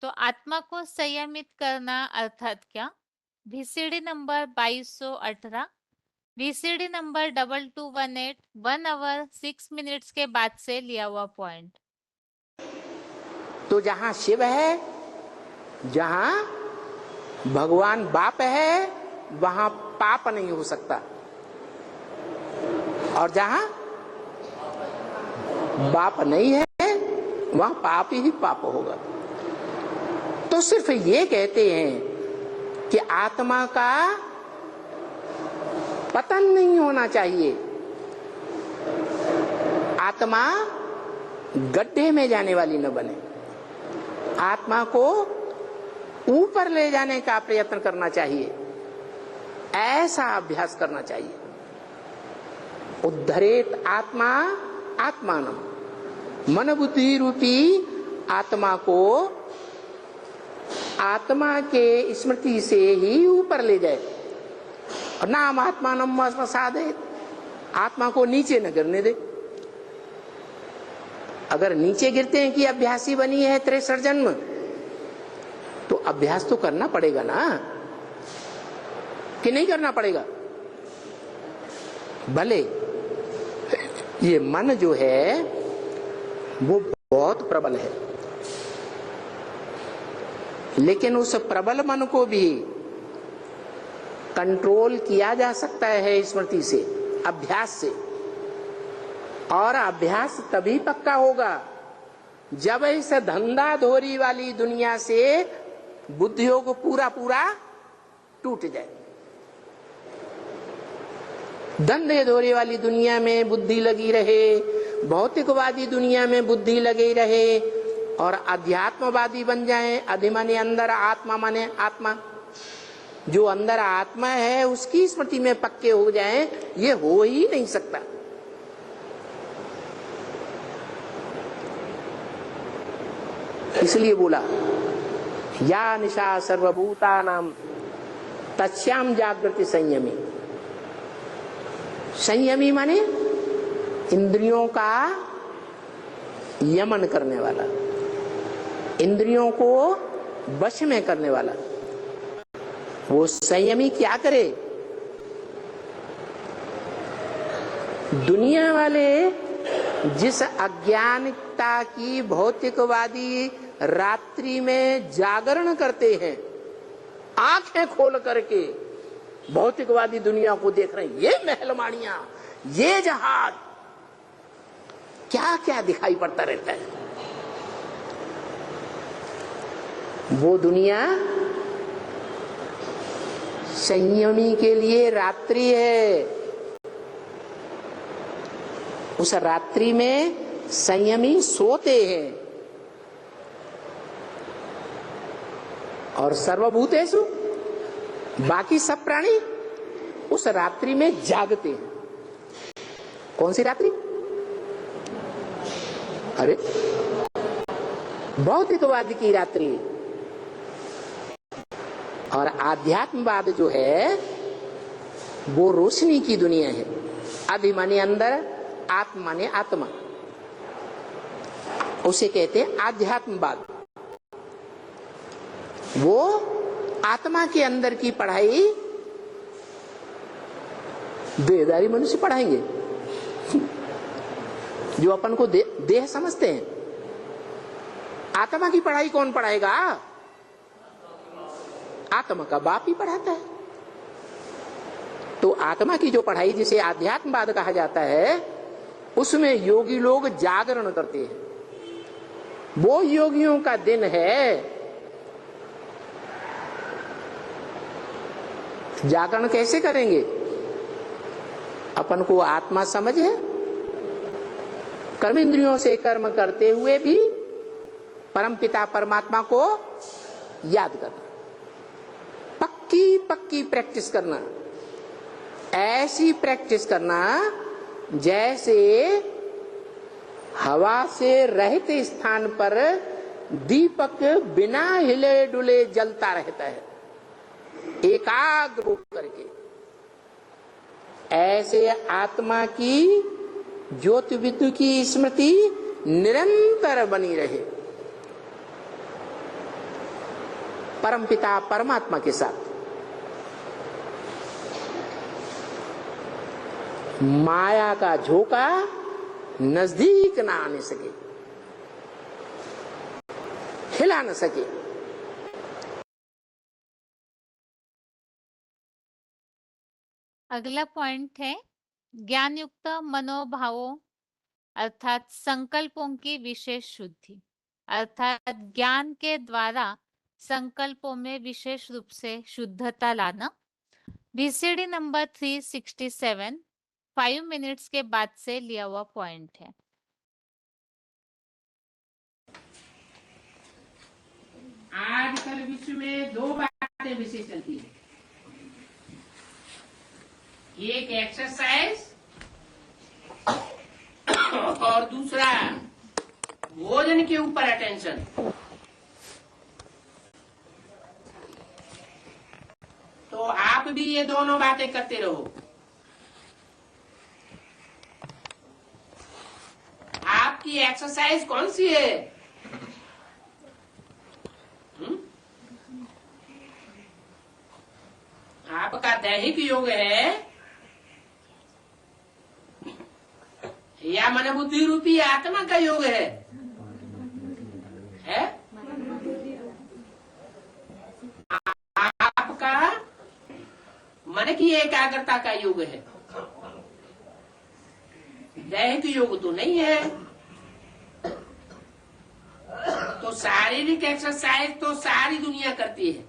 तो आत्मा को संयमित करना अर्थात क्या? VCD number 2218, VCD number 2218, 1 hour 6 minutes के बाद से लिया हुआ पॉइंट। तो जहाँ शिव है, जहाँ भगवान बाप है, वहाँ पाप नहीं हो सकता। और जहाँ बाप नहीं है, वहाँ पाप ही पाप होगा। तो सिर्फ ये कहते हैं कि आत्मा का पतन नहीं होना चाहिए। आत्मा गड्ढे में जाने वाली न बने। आत्मा को ऊपर ले जाने का प्रयत्न करना चाहिए। ऐसा अभ्यास करना चाहिए। उद्धरेत आत्मा आत्मानम। मन बुद्धि रूपी आत्मा को आत्मा के स्मृति से ही ऊपर ले जाए। और नाम आत्मानम प्रसादेत, आत्मा को नीचे न गिरने दे। अगर नीचे गिरते हैं कि अभ्यासी बनी है 63 जन्म, तो अभ्यास तो करना पड़ेगा ना, कि नहीं करना पड़ेगा? भले ये मन जो है वो बहुत प्रबल है, लेकिन उस प्रबल मन को भी कंट्रोल किया जा सकता है स्मृति से, अभ्यास से। और अभ्यास तभी पक्का होगा जब इस धंधाधोरी वाली दुनिया से बुद्धियोग पूरा पूरा टूट जाए। धंधेधोरी वाली दुनिया में बुद्धि लगी रहे, भौतिकवादी दुनिया में बुद्धि लगी रहे, और अध्यात्मवादी बन जाए। अधिमाने अंदर, आत्मा माने आत्मा, जो अंदर आत्मा है उसकी स्मृति में पक्के हो जाए, ये हो ही नहीं सकता। इसलिए बोला या निशा सर्वभूतानां तस्याम जागृति संयमी। संयमी माने इंद्रियों का यमन करने वाला, इंद्रियों को वश में करने वाला। वो संयमी क्या करे? दुनिया वाले जिस अज्ञानता की भौतिकवादी रात्रि में जागरण करते हैं, आंखें खोल करके भौतिकवादी दुनिया को देख रहे हैं, ये महलमाड़ियां, ये जहाज, क्या क्या दिखाई पड़ता रहता है। वो दुनिया संयमी के लिए रात्रि है। उस रात्रि में संयमी सोते हैं और सर्वभूतेषु, बाकी सब प्राणी उस रात्रि में जागते हैं। कौन सी रात्रि? अरे भौतिकवाद की रात्रि। और आध्यात्मवाद जो है वो रोशनी की दुनिया है। अधि माने अंदर, आत्मा माने आत्मा, उसे कहते हैं आध्यात्मवाद। वो आत्मा के अंदर की पढ़ाई देहधारी मनुष्य पढ़ाएंगे, जो अपन को देह समझते हैं। आत्मा की पढ़ाई कौन पढ़ाएगा? आत्मा का बाप ही पढ़ाता है। तो आत्मा की जो पढ़ाई, जिसे आध्यात्मवाद कहा जाता है, उसमें योगी लोग जागरण करते हैं। वो योगियों का दिन है। जागरण कैसे करेंगे? अपन को आत्मा समझ है, कर्म इंद्रियों से कर्म करते हुए भी परमपिता परमात्मा को याद करना, पक्की पक्की प्रैक्टिस करना। ऐसी प्रैक्टिस करना जैसे हवा से रहित स्थान पर दीपक बिना हिले डुले जलता रहता है, एकाग्र होकर के। ऐसे आत्मा की ज्योति विद्युत की स्मृति निरंतर बनी रहे परमपिता परमात्मा के साथ। माया का झोंका नजदीक ना आने सके, हिला न सके। अगला पॉइंट है ज्ञान युक्त मनोभावों अर्थात संकल्पों की विशेष शुद्धि। अर्थात ज्ञान के द्वारा संकल्पों में विशेष रूप से शुद्धता लाना। बीसीडी नंबर 367 5 मिनट्स के बाद से लिया हुआ पॉइंट है। आजकल विश्व में दो बातें विशेष चलती है, एक एक्सरसाइज और दूसरा भोजन के ऊपर अटेंशन। तो आप भी ये दोनों बातें करते रहो। आपकी एक्सरसाइज कौन सी है? आपका दैहिक योग है या मन बुद्धि रूपी आत्मा का योग है? आपका मन की एकाग्रता का योग है, दैहिक योग तो नहीं है। तो शारीरिक एक्सरसाइज तो सारी दुनिया करती है,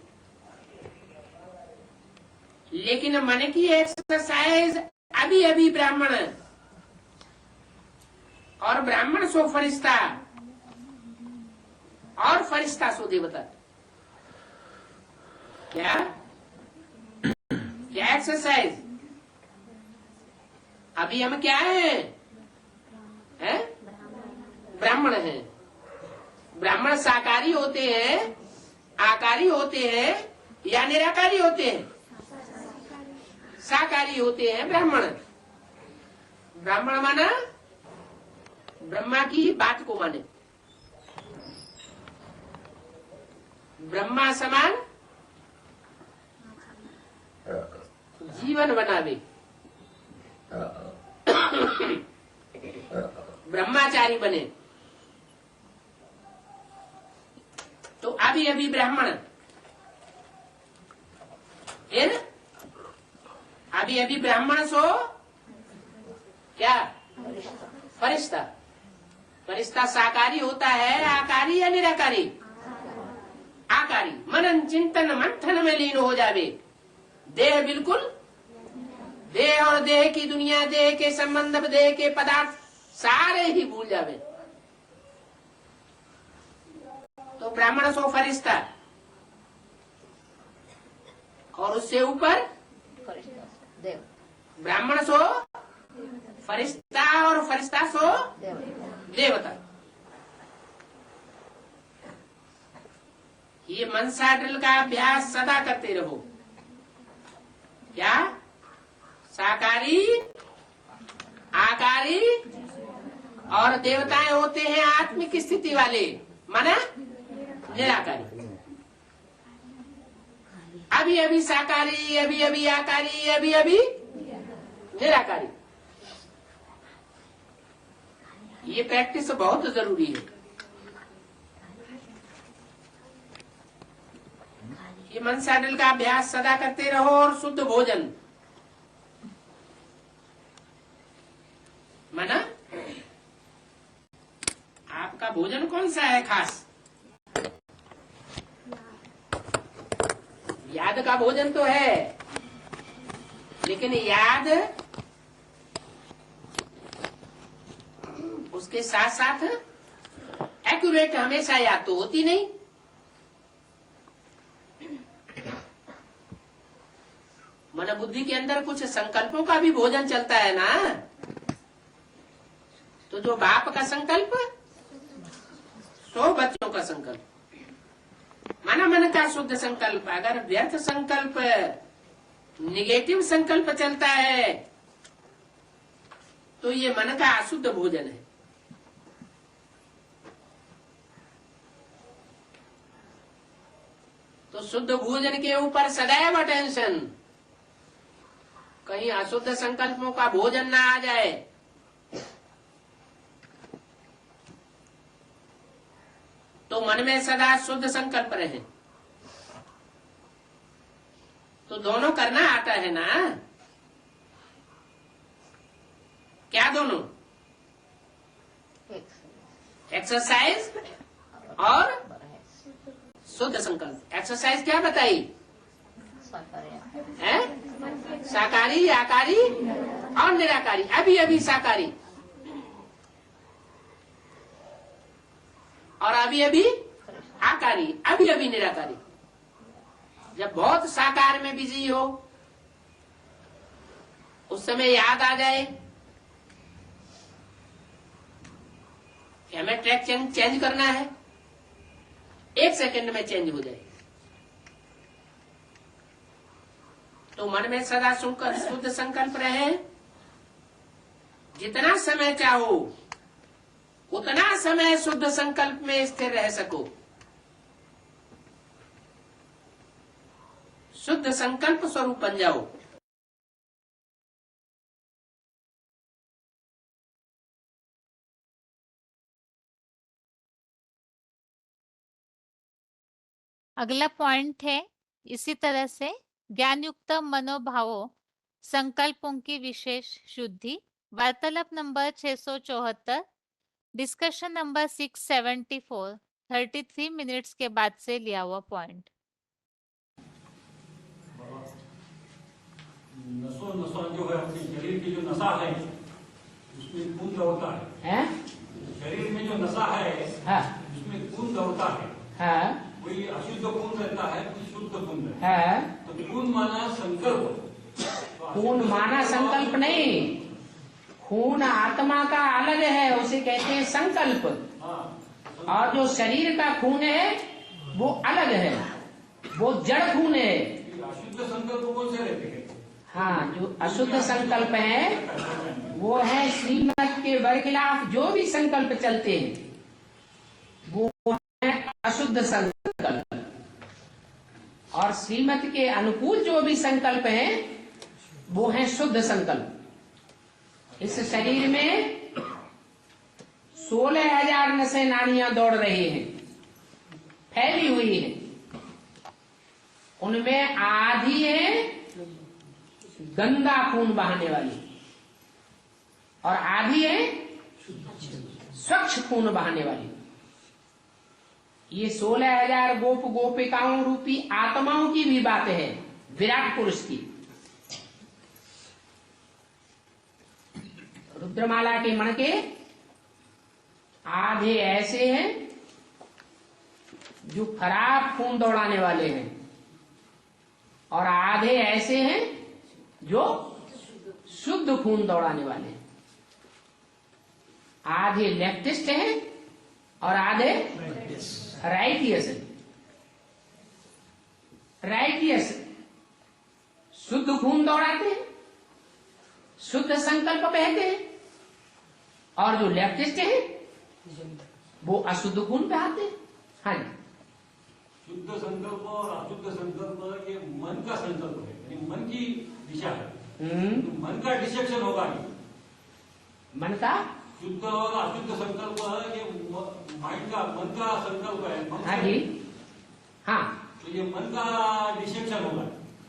लेकिन मन की एक्सरसाइज अभी अभी ब्राह्मण और ब्राह्मण सो फरिश्ता और फरिश्ता सो देवता। क्या क्या एक्सरसाइज? अभी हम क्या हैं? ब्राह्मण हैं। ब्राह्मण साकारी होते हैं, आकारी होते हैं या निराकारी होते हैं? शाकाहारी होते हैं ब्राह्मण। ब्राह्मण माना ब्रह्मा की बात को माने, ब्रह्मा समान जीवन बनावे, ब्रह्माचारी बने। तो अभी अभी ब्राह्मण, फिर अभी अभी ब्राह्मण सो क्या फरिश्ता। फरिश्ता शाकाहारी होता है, आकारी या निराकारी? आकारी। मनन चिंतन मंथन में लीन हो जावे, देह बिल्कुल, देह और देह की दुनिया, देह के संबंध, देह के पदार्थ सारे ही भूल जावे। तो ब्राह्मण सो फरिश्ता, और उससे ऊपर ब्राह्मण सो फरिश्ता, और फरिश्ता सो देवता। ये मनसा ड्रिल का अभ्यास सदा करते रहो। क्या? साकारी, आकारी और देवताएं होते हैं आत्मिक स्थिति वाले, माना निराकारी। अभी अभी साकारी, अभी अभी आकारी, अभी अभी निराकारी। ये प्रैक्टिस बहुत जरूरी है। ये मनसा ड्रिल का अभ्यास सदा करते रहो। और शुद्ध भोजन माना आपका भोजन कौन सा है खास? याद का भोजन तो है, लेकिन याद उसके साथ साथ एक्यूरेट हमेशा याद तो होती नहीं। मन बुद्धि के अंदर कुछ संकल्पों का भी भोजन चलता है ना। तो जो बाप का संकल्प, सो बच्चों का संकल्प, माना मन का शुद्ध संकल्प। अगर व्यर्थ संकल्प, निगेटिव संकल्प चलता है, तो ये मन का अशुद्ध भोजन है। तो शुद्ध भोजन के ऊपर सदैव अटेंशन, कहीं अशुद्ध संकल्पों का भोजन ना आ जाए। तो मन में सदा शुद्ध संकल्प रहे। तो दोनों करना आता है ना? क्या दोनों? एक्सरसाइज और शुद्ध संकल्प। एक्सरसाइज क्या बताई है? साकारी, आकारी और निराकारी। अभी अभी साकारी और अभी अभी आकारी, अभी अभी निराकारी। जब बहुत साकार में बिजी हो, उस समय याद आ जाए कि हमें ट्रैक चेंज करना है, 1 सेकंड में चेंज हो जाए। तो मन में सदा शुद्ध संकल्प रहे। जितना समय चाहो उतना समय शुद्ध संकल्प में स्थिर रह सको। शुद्ध संकल्प स्वरूप बन जाओ। अगला पॉइंट है इसी तरह से ज्ञानयुक्त मनोभावों संकल्पों की विशेष शुद्धि। वार्तालाप नंबर 674, डिस्कशन नंबर 674, 33 मिनट्स के बाद से लिया हुआ पॉइंट। नसों जो है अपने शरीर की जो नसा है उसमें खून दौड़ता है। शरीर में जो नसा है उसमें खून दौड़ता है। कोई अशुद्ध खून रहता है, कोई शुद्ध खून रहता है। तो खून माना संकल्प। खून माना संकल्प नहीं, खून आत्मा का अलग है, उसे कहते हैं संकल्प। और जो शरीर का खून है वो अलग है, वो जड़ खून है। अशुद्ध संकल्प कौन से रहते हैं? हाँ, जो अशुद्ध संकल्प है वो है श्रीमत के बरखिलाफ जो भी संकल्प चलते हैं वो है अशुद्ध संकल्प, और श्रीमत के अनुकूल जो भी संकल्प है वो है शुद्ध संकल्प। इस शरीर में 16,000 नसें नाड़ियां दौड़ रही हैं, फैली हुई है। उनमें आधी है गंदा खून बहाने वाली और आधी है स्वच्छ खून बहाने वाली। ये 16,000 गोप गोपिकाओं रूपी आत्माओं की भी बात है, विराट पुरुष की। रुद्रमाला के मणके आधे ऐसे हैं जो खराब खून दौड़ाने वाले हैं और आधे ऐसे हैं जो शुद्ध खून दौड़ाने वाले हैं। आधे लेफ्टिस्ट हैं और आधे राइटियस हैं। राइटियस शुद्ध खून दौड़ाते हैं, शुद्ध संकल्प बहते हैं, और जो लेफ्टिस्ट हैं वो अशुद्ध खून बहाते हैं। हाँ जी, शुद्ध संकल्प और अशुद्ध संकल्प ये मन का संकल्प है, यानी मन की दिशा है। तो मन का डिसेक्शन होगा नहीं। मन का शुद्ध और अशुद्ध संकल्प ये माइंड का, मन का संकल्प है। हाँ जी, हाँ, तो ये मन का डिसेक्शन होगा,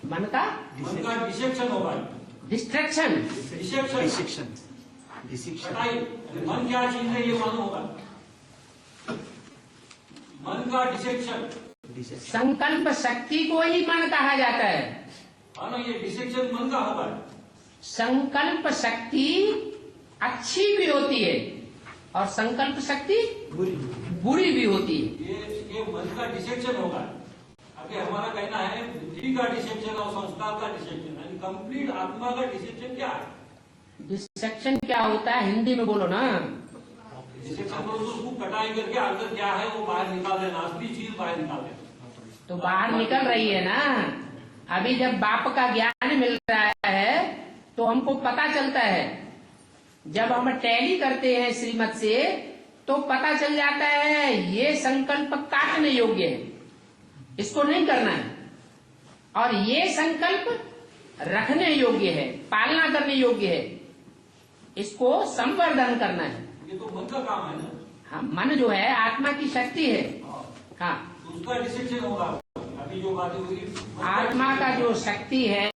मन का डिसेक्शन होगा, डिस्ट्रैक्शन, डिसेक्शन, कटाई। मन क्या चीज है ये मालूम होगा। मन का डिसेक्शन, संकल्प शक्ति को ही मन कहा जाता है। मानो ये डिसेक्शन मन का होगा। संकल्प शक्ति अच्छी भी होती है और संकल्प शक्ति बुरी भी होती है। ये मन का डिसेक्शन होगा। अभी हमारा कहना है बुद्धि का डिसेक्शन और संस्कार का डिसेक्शन, यानी कंप्लीट आत्मा का डिसेक्शन क्या है? डिसेक्शन क्या होता है, हिंदी में बोलो ना। डिसेक्शन तो उसको कटाई करके अंदर क्या है वो बाहर निकाल देना, असली चीज बाहर निकाल देना। तो बाहर निकल रही है ना। अभी जब बाप का ज्ञान मिल रहा है तो हमको पता चलता है। जब हम टैली करते हैं श्रीमत से तो पता चल जाता है ये संकल्प काटने योग्य है, इसको नहीं करना है, और ये संकल्प रखने योग्य है, पालना करने योग्य है, इसको संवर्धन करना है। ये तो मन का काम है ना। हाँ, मन जो है आत्मा की शक्ति है। हाँ, तो उसका डिसेक्शन होगा। अभी जो बातें हुई आत्मा का जो शक्ति है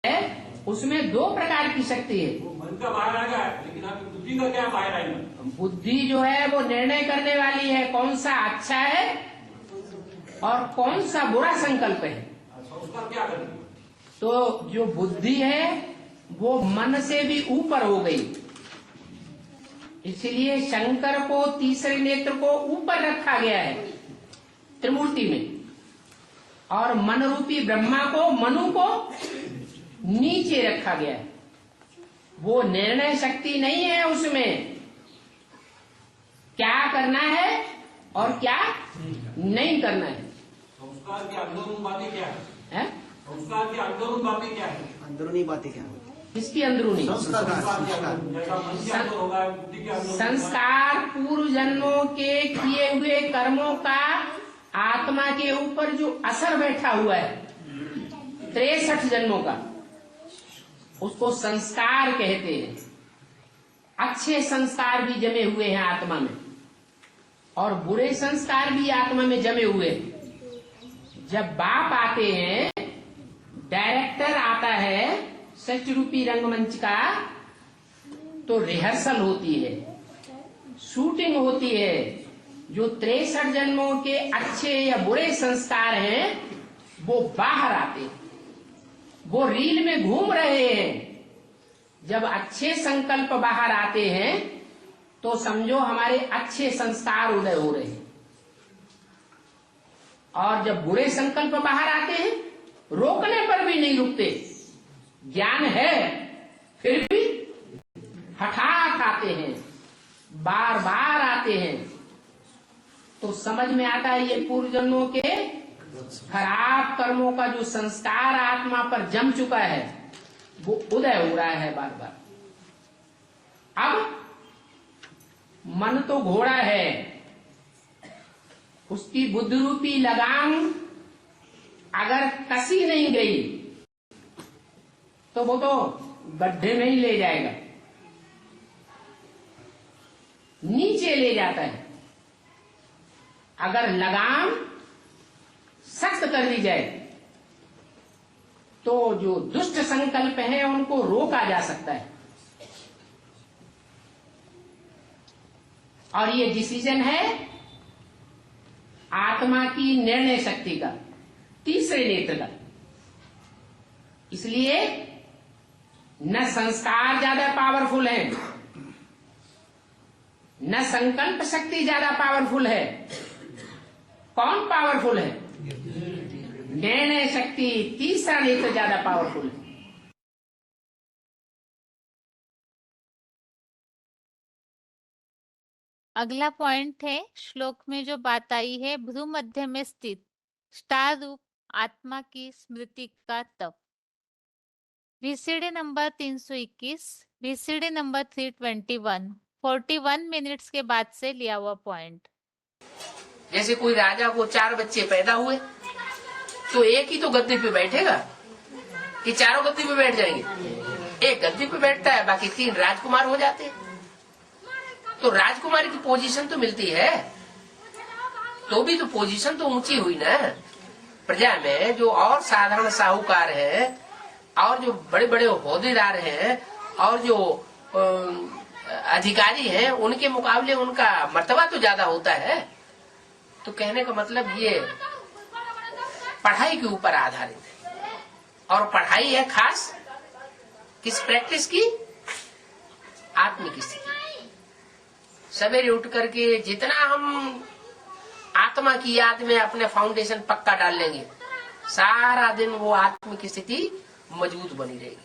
उसमें 2 प्रकार की शक्ति है। वो मन का बाहर आएगा, लेकिन आपकी बुद्धि का क्या बाहर आएगा? बुद्धि जो है वो निर्णय करने वाली है कौन सा अच्छा है और कौन सा बुरा संकल्प है। संस्कार क्या करेंगे? तो जो बुद्धि है वो मन से भी ऊपर हो गई, इसलिए शंकर को तीसरे नेत्र को ऊपर रखा गया है त्रिमूर्ति में, और मन रूपी ब्रह्मा को, मनु को नीचे रखा गया है। वो निर्णय शक्ति नहीं है उसमें, क्या करना है और क्या नहीं करना है। संस्कार की अंदरूनी बातें क्या है? संस्कार की अंदरूनी बातें क्या है? अंदरूनी बातें क्या है? किसकी अंदरूनी? जैसा मन के अंदर होगा, बुद्धि के अंदर होगा। संस्कार पूर्व जन्मों के किए हुए कर्मों का आत्मा के ऊपर जो असर बैठा हुआ है 63 जन्मों का, उसको संस्कार कहते हैं। अच्छे संस्कार भी जमे हुए हैं आत्मा में और बुरे संस्कार भी आत्मा में जमे हुए हैं। जब बाप आते हैं, डायरेक्टर आता है सच रूपी रंगमंच का, तो रिहर्सल होती है, शूटिंग होती है। जो 63 जन्मों के अच्छे या बुरे संस्कार हैं वो बाहर आते हैं, वो रील में घूम रहे हैं। जब अच्छे संकल्प बाहर आते हैं तो समझो हमारे अच्छे संस्कार उदय हो रहे हैं, और जब बुरे संकल्प बाहर आते हैं रोकने पर भी नहीं रुकते। ज्ञान है फिर भी हठात आते हैं, बार बार आते हैं। तो समझ में आता है ये पूर्व जन्मों के खराब कर्मों का जो संस्कार आत्मा पर जम चुका है वो उदय हो रहा है बार बार। अब मन तो घोड़ा है, उसकी बुद्ध रूपी लगाम अगर कसी नहीं गई तो वो तो गड्ढे में ही ले जाएगा, नीचे ले जाता है। अगर लगाम सख्त कर दी जाए तो जो दुष्ट संकल्प हैं उनको रोका जा सकता है। और ये डिसीजन है आत्मा की निर्णय शक्ति का, तीसरे नेत्र का। इसलिए न संस्कार ज्यादा पावरफुल है, न संकल्प शक्ति ज्यादा पावरफुल है। कौन पावरफुल है? निर्णय शक्ति, तीसरा नेत्र ज्यादा पावरफुल है। अगला पॉइंट है, श्लोक में जो बात आई है, भ्रू मध्य में स्थित स्टार रूप आत्मा की स्मृति का तप। VCD number 321, VCD number 321, 41 minutes के बाद से लिया हुआ पॉइंट। जैसे कोई राजा को 4 बच्चे पैदा हुए तो एक ही तो गद्दी पे बैठेगा कि चारों गद्दी पे बैठ जाएंगे? एक गद्दी पे बैठता है, बाकी 3 राजकुमार हो जाते हैं। तो राजकुमारी की पोजीशन तो मिलती है, तो भी तो पोजीशन तो ऊंची हुई ना। प्रजा में जो और साधारण साहूकार है और जो बड़े बड़े ओहदेदार हैं और जो अधिकारी हैं, उनके मुकाबले उनका मर्तबा तो ज्यादा होता है। तो कहने का मतलब ये पढ़ाई के ऊपर आधारित है। और पढ़ाई है खास किस प्रैक्टिस की? आत्मिक स्थिति। सवेरे उठ करके जितना हम आत्मा की याद में अपने फाउंडेशन पक्का डाल लेंगे, सारा दिन वो आत्मिक स्थिति मजबूत बनी रहेगी।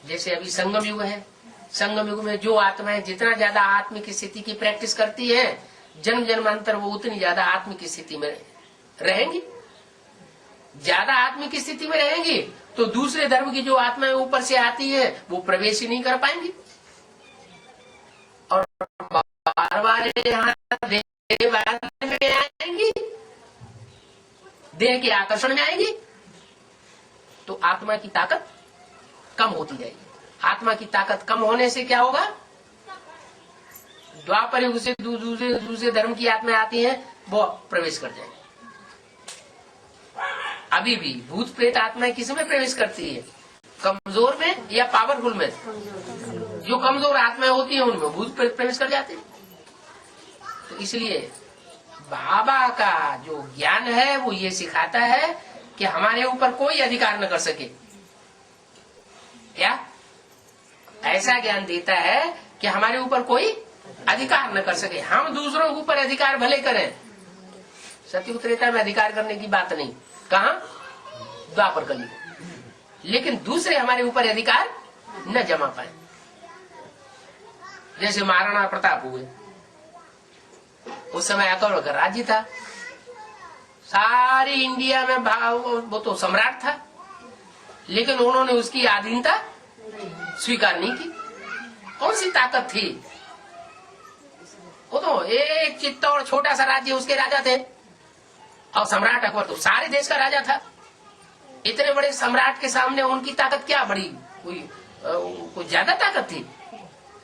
जैसे अभी संगम युग है, संगम युग में जो आत्माएं जितना ज्यादा आत्मिक स्थिति की प्रैक्टिस करती है, जन्म जन्मांतर वो उतनी ज्यादा आत्मिक स्थिति में रहेंगी। ज्यादा आत्मिक स्थिति में रहेंगी तो दूसरे धर्म की जो आत्माएं ऊपर से आती है वो प्रवेश ही नहीं कर पाएंगी और बार बार यहाँ देह में आएंगी, देह के आकर्षण में आएंगी, तो आत्मा की ताकत कम होती जाएगी। आत्मा की ताकत कम होने से क्या होगा? द्वापर युग से दूसरे धर्म की आत्माएं आती हैं, वो प्रवेश कर जाएंगी। अभी भी भूत प्रेत आत्माएं किस में प्रवेश करती है? कमजोर में या पावरफुल में? जो कमजोर आत्माएं होती हैं उनमें भूत प्रेत प्रवेश कर जाते हैं। तो इसलिए बाबा का जो ज्ञान है वो ये सिखाता है कि हमारे ऊपर कोई अधिकार न कर सके। क्या ऐसा ज्ञान देता है कि हमारे ऊपर कोई अधिकार न कर सके। हम दूसरों के ऊपर अधिकार भले करें, सत्युग त्रेता में अधिकार करने की बात नहीं, कहा? द्वापर कली। लेकिन दूसरे हमारे ऊपर अधिकार न जमा पाए। जैसे महाराणा प्रताप हुए, उस समय अकबर का राज्य था, सारी इंडिया में वो तो सम्राट था, लेकिन उन्होंने उसकी अधीनता स्वीकार नहीं की। कौन सी ताकत थी? वो तो एक चित्तौड़ छोटा सा राज्य, उसके राजा थे, और सम्राट अकबर तो सारे देश का राजा था। इतने बड़े सम्राट के सामने उनकी ताकत क्या बड़ी? कोई ज्यादा ताकत थी?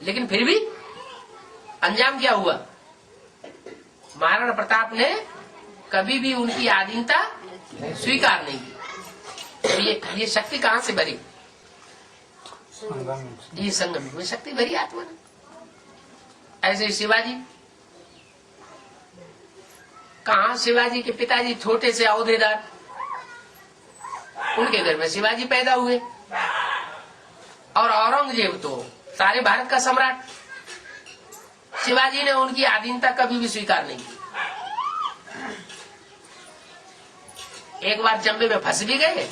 लेकिन फिर भी अंजाम क्या हुआ? महाराणा प्रताप ने कभी भी उनकी अधीनता स्वीकार नहीं की। तो ये शक्ति कहां से भरी? ये संगम में शक्ति भरी आत्मा ने। ऐसे शिवाजी, कहा शिवाजी के पिताजी छोटे से औहदेदार, उनके घर में शिवाजी पैदा हुए, और औरंगजेब तो सारे भारत का सम्राट। शिवाजी ने उनकी अधीनता कभी भी स्वीकार नहीं की। एक बार जंबे में फंस भी गए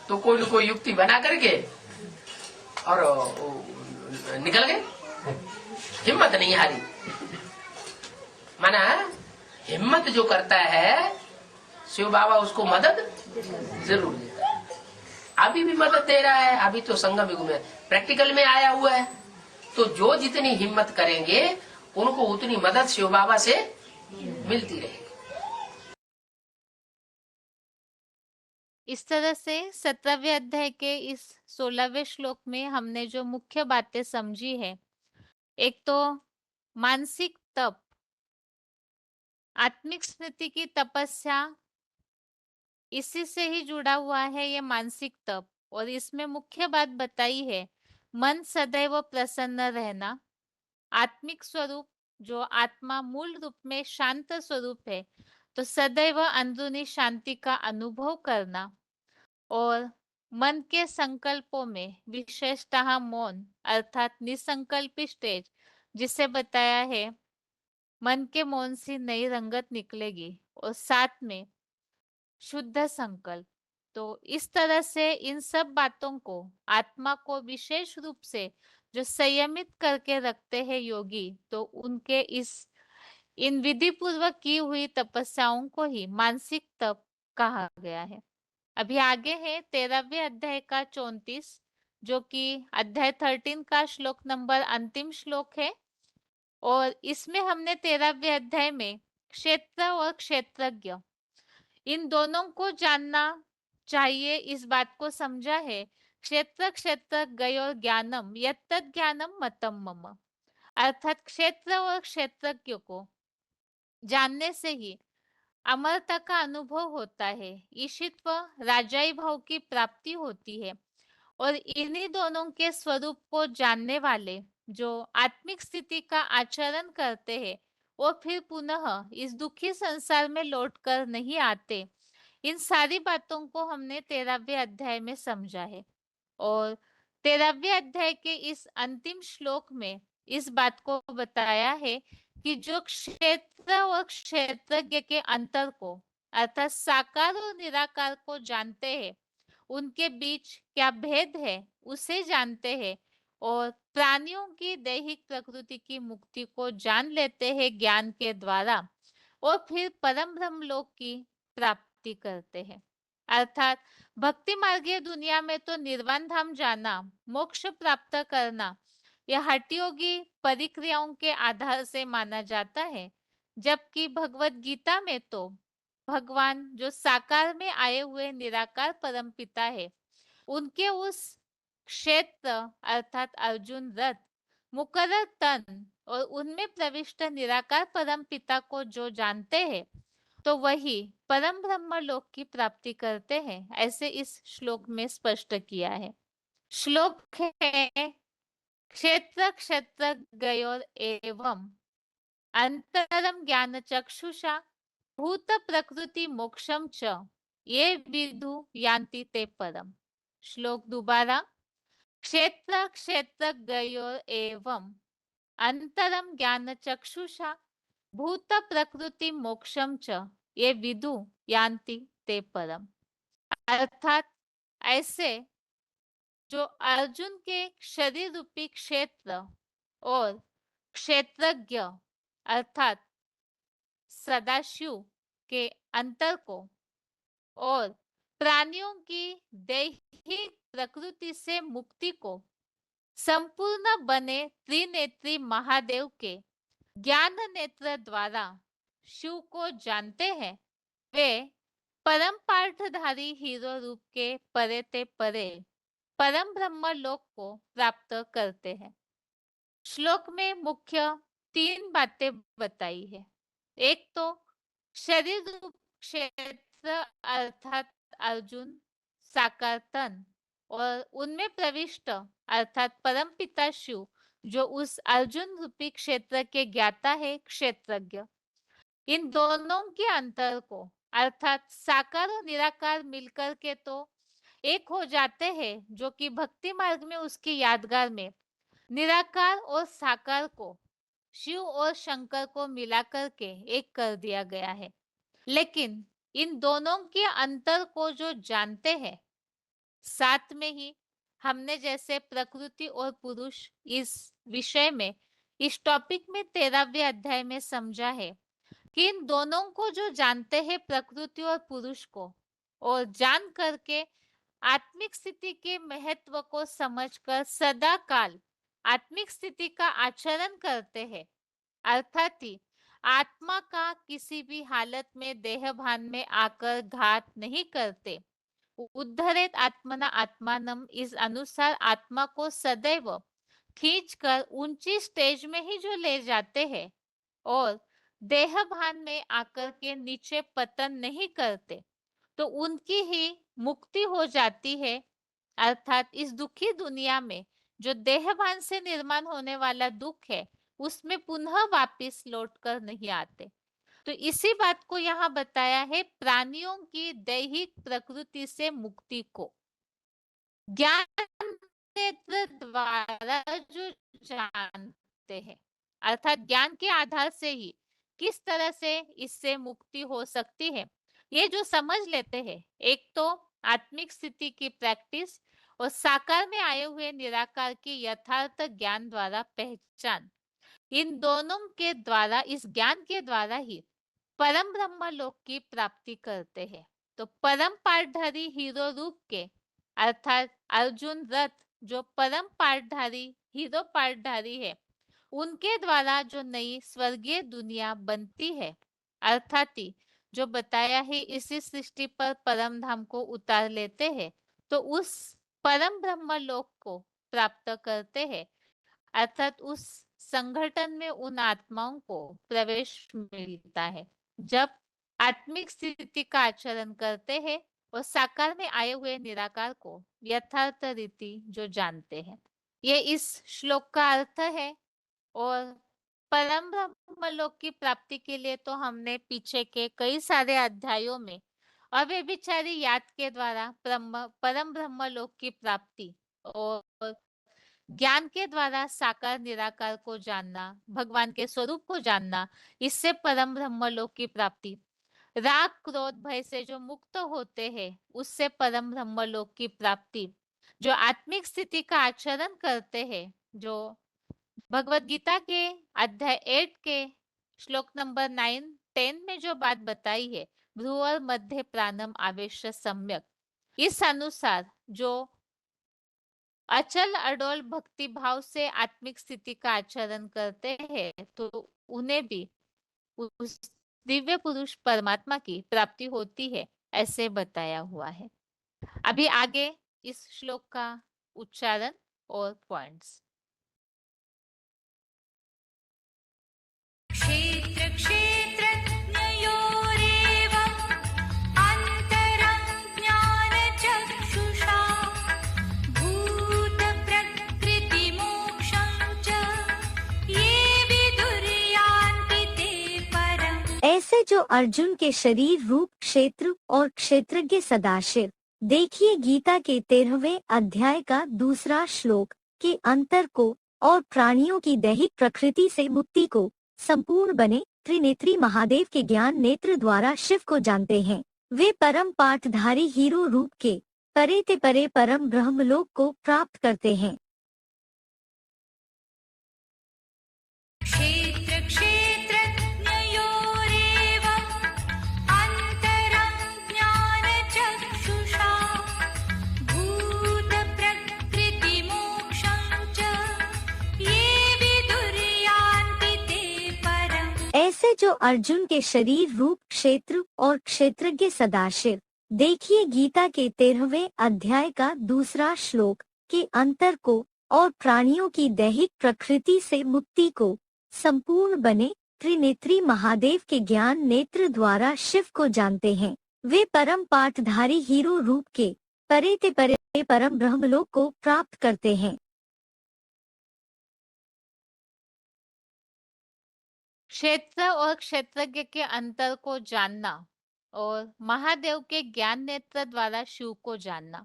तो कोई न कोई युक्ति बना करके और निकल गए। हिम्मत नहीं हारी। माना हिम्मत जो करता है शिव बाबा उसको मदद जरूर देता है। अभी भी मदद दे रहा है, अभी तो संगम युग में प्रैक्टिकल में आया हुआ है। तो जो जितनी हिम्मत करेंगे उनको उतनी मदद शिव बाबा से मिलती रहेगी। इस तरह से 17वें अध्याय के इस 16वें श्लोक में हमने जो मुख्य बातें समझी है, एक तो मानसिक तप, आत्मिक स्मृति की तपस्या, इसी से ही जुड़ा हुआ है ये मानसिक तप। और इसमें मुख्य बात बताई है मन सदैव प्रसन्न रहना, आत्मिक स्वरूप जो आत्मा मूल रूप में शांत स्वरूप है, तो सदैव अंदरूनी शांति का अनुभव करना, और मन के संकल्पों में विशेषतः मौन अर्थात निसंकल्पी स्टेज, जिसे बताया है मन के मौन से नई रंगत निकलेगी, और साथ में शुद्ध संकल्प। तो इस तरह से इन सब बातों को, आत्मा को विशेष रूप से जो संयमित करके रखते हैं योगी, तो उनके इन विधि पूर्वक की हुई तपस्याओं को ही मानसिक तप कहा गया है। अभी आगे है 13वें अध्याय का 34, जो कि अध्याय 13 का श्लोक नंबर अंतिम श्लोक है। और इसमें हमने 13वें अध्याय में क्षेत्र और क्षेत्रज्ञ इन दोनों को जानना चाहिए, इस बात को समझा है। क्षेत्र क्षेत्र गयो ज्ञानम यत्तत् ज्ञानम मतम मम, अर्थात क्षेत्र और क्षेत्रज्ञ को जानने से ही अमरता का अनुभव होता है, ईशित्व राजाई भाव की प्राप्ति होती है। और इन्हीं दोनों के स्वरूप को जानने वाले जो आत्मिक स्थिति का आचरण करते हैं, वो फिर पुनः इस दुखी संसार में लौटकर नहीं आते। इन सारी बातों को हमने 13वें अध्याय में समझा है। और 13वें अध्याय के इस अंतिम श्लोक में इस बात को बताया है कि जो क्षेत्र और क्षेत्रज्ञ के अंतर को अर्थात साकार और निराकार को जानते हैं, उनके बीच क्या भेद है उसे जानते हैं, और प्राणियों की दैहिक प्रकृति की मुक्ति को जान लेते हैं ज्ञान के द्वारा, और फिर परम ब्रह्म लोक की प्राप्ति करते हैं। अर्थात भक्ति मार्गीय दुनिया में तो निर्वाण धाम जाना, मोक्ष प्राप्त करना, यह हठयोगी परिक्रियाओं के आधार से माना जाता है, जबकि भगवत गीता में तो भगवान जो साकार में आए हुए निराकार परम पिता है, उनके उस क्षेत्र अर्थात अर्जुन रथ, मुकर्रर तन और उनमें प्रविष्ट निराकार परम पिता को जो जानते हैं, तो वही परम ब्रह्म लोक की प्राप्ति करते हैं, ऐसे इस श्लोक में स्पष्ट किया है। श्लोक है क्षेत्र क्षेत्र गयोर एवं अंतरम ज्ञान चक्षुषा भूत प्रकृति मोक्षम च ये विदु यान्ति ते परम। श्लोक दोबारा, क्षेत्र क्षेत्र गयोर एवं अंतरम ज्ञान चक्षुषा भूत प्रकृति मोक्षम च ये विदु यान्ति ते परम। अर्थात ऐसे जो अर्जुन के शरीर रूपी क्षेत्र और क्षेत्रज्ञ अर्थात सदाशिव के अंतर को और प्राणियों की दैहिक प्रकृति से मुक्ति को संपूर्ण बने त्रिनेत्री महादेव के ज्ञान नेत्र द्वारा शिव को जानते हैं, वे परम पार्थधारी हीरो रूप के परे ते परे परम ब्रह्म लोक को प्राप्त करते हैं। श्लोक में मुख्य 3 बातें बताई है। एक तो शरीर रूप क्षेत्र अर्थात अर्जुन साकार तन और उनमें प्रविष्ट अर्थात परम पिता शिव जो उस अर्जुन रूपी क्षेत्र के ज्ञाता है क्षेत्रज्ञ, इन दोनों के अंतर को अर्थात साकार और निराकार मिलकर के तो एक हो जाते हैं, जो कि भक्ति मार्ग में उसकी यादगार में निराकार और साकार को शिव और शंकर को मिलाकर के एक कर दिया गया है। लेकिन इन दोनों के अंतर को जो जानते हैं, साथ में ही हमने जैसे प्रकृति और पुरुष इस विषय में इस टॉपिक में 13वें अध्याय में समझा है कि इन दोनों को जो जानते हैं, प्रकृति और पुरुष को, और जान करके आत्मिक स्थिति के महत्व को समझकर सदा काल आत्मिक स्थिति का आचरण करते हैं, अर्थात ही आत्मा का किसी भी हालत में देह भान में आकर घात नहीं करते। उद्धरेत आत्मना आत्मानम, इस अनुसार आत्मा को सदैव खींचकर ऊंची स्टेज में ही जो ले जाते हैं और देह भान में आकर के नीचे पतन नहीं करते, तो उनकी ही मुक्ति हो जाती है। अर्थात इस दुखी दुनिया में जो देह भान से निर्माण होने वाला दुख है, उसमें पुनः वापिस लौट कर नहीं आते। तो इसी बात को यहाँ बताया है, प्राणियों की दैहिक प्रकृति से मुक्ति को ज्ञान नेत्र द्वारा जो जानते हैं, अर्थात ज्ञान के आधार से ही किस तरह से इससे मुक्ति हो सकती है, ये जो समझ लेते हैं। एक तो आत्मिक स्थिति की प्रैक्टिस और साकार में आए हुए निराकार की यथार्थ ज्ञान द्वारा पहचान, इन दोनों के द्वारा, इस ज्ञान के द्वारा ही परम ब्रह्म लोक की प्राप्ति करते हैं। तो परम पाठधारी हीरो रूप के, अर्थात अर्जुन रथ जो परम पाठधारी हीरो पाठधारी है, उनके द्वारा जो नई स्वर्गीय दुनिया बनती है, अर्थात जो बताया है इसी सृष्टि पर परम धाम को उतार लेते हैं, तो उस परम ब्रह्म लोक को प्राप्त करते हैं। अर्थात उस संगठन में उन आत्माओं को प्रवेश मिलता है जब आत्मिक स्थिति का आचरण करते हैं और साकार में आए हुए निराकार को यथार्थ रीति जो जानते हैं। ये इस श्लोक का अर्थ है। और परम ब्रह्म लोक की प्राप्ति के लिए तो हमने पीछे के कई सारे अध्यायों में अव्यभिचारी याद के द्वारा परम ब्रह्म लोक की प्राप्ति और ज्ञान के द्वारा साकार निराकार को जानना, भगवान के स्वरूप को जानना, इससे परम ब्रह्म लोक की प्राप्ति, राग क्रोध भय से जो मुक्त होते हैं उससे परम ब्रह्म लोक की प्राप्ति, जो आत्मिक स्थिति का आचरण करते हैं, जो भगवत गीता के अध्याय 8 के श्लोक नंबर 9-10 में जो बात बताई है, भ्रुवर मध्य प्राणम आवेश सम्यक, इस अनुसार जो अचल अडोल भक्ति भाव से आत्मिक स्थिति का आचरण करते हैं, तो उन्हें भी उस दिव्य पुरुष परमात्मा की प्राप्ति होती है, ऐसे बताया हुआ है। अभी आगे इस श्लोक का उच्चारण और पॉइंट्स। क्षेत्र क्षेत्रज्ञयोरेवम् अन्तरं ज्ञानचक्षुषा भूतप्रकृतिमोक्षं च ये विदुर्यान्ति ते परम्। ऐसे जो अर्जुन के शरीर रूप क्षेत्र और क्षेत्रज्ञ सदाशिव, देखिए गीता के 13वें अध्याय का 2 श्लोक के अंतर को और प्राणियों की दैहिक प्रकृति से मुक्ति को संपूर्ण बने त्रिनेत्री महादेव के ज्ञान नेत्र द्वारा शिव को जानते हैं। वे परम पाठधारी हीरो रूप के परे ते परे परम ब्रह्मलोक को प्राप्त करते हैं। क्षेत्र क्षेत्रज्ञयोरेवम् अन्तरं ज्ञानचक्षुषा भूतप्रकृतिमोक्षं च ये विदुर्यान्ति ते परम्। ऐसे जो अर्जुन के शरीर रूप क्षेत्र और क्षेत्रज्ञ सदाशिव, देखिए गीता के 13वें अध्याय का 2 श्लोक के अंतर को और प्राणियों की दैहिक प्रकृति से मुक्ति को संपूर्ण बने त्रिनेत्री महादेव के ज्ञान नेत्र द्वारा शिव को जानते हैं। वे परम पाठधारी हीरो रूप के परे ते परे परम ब्रह्मलोक को प्राप्त करते हैं। क्षेत्र और क्षेत्रज्ञ के अंतर को जानना और महादेव के ज्ञान नेत्र द्वारा शिव को जानना।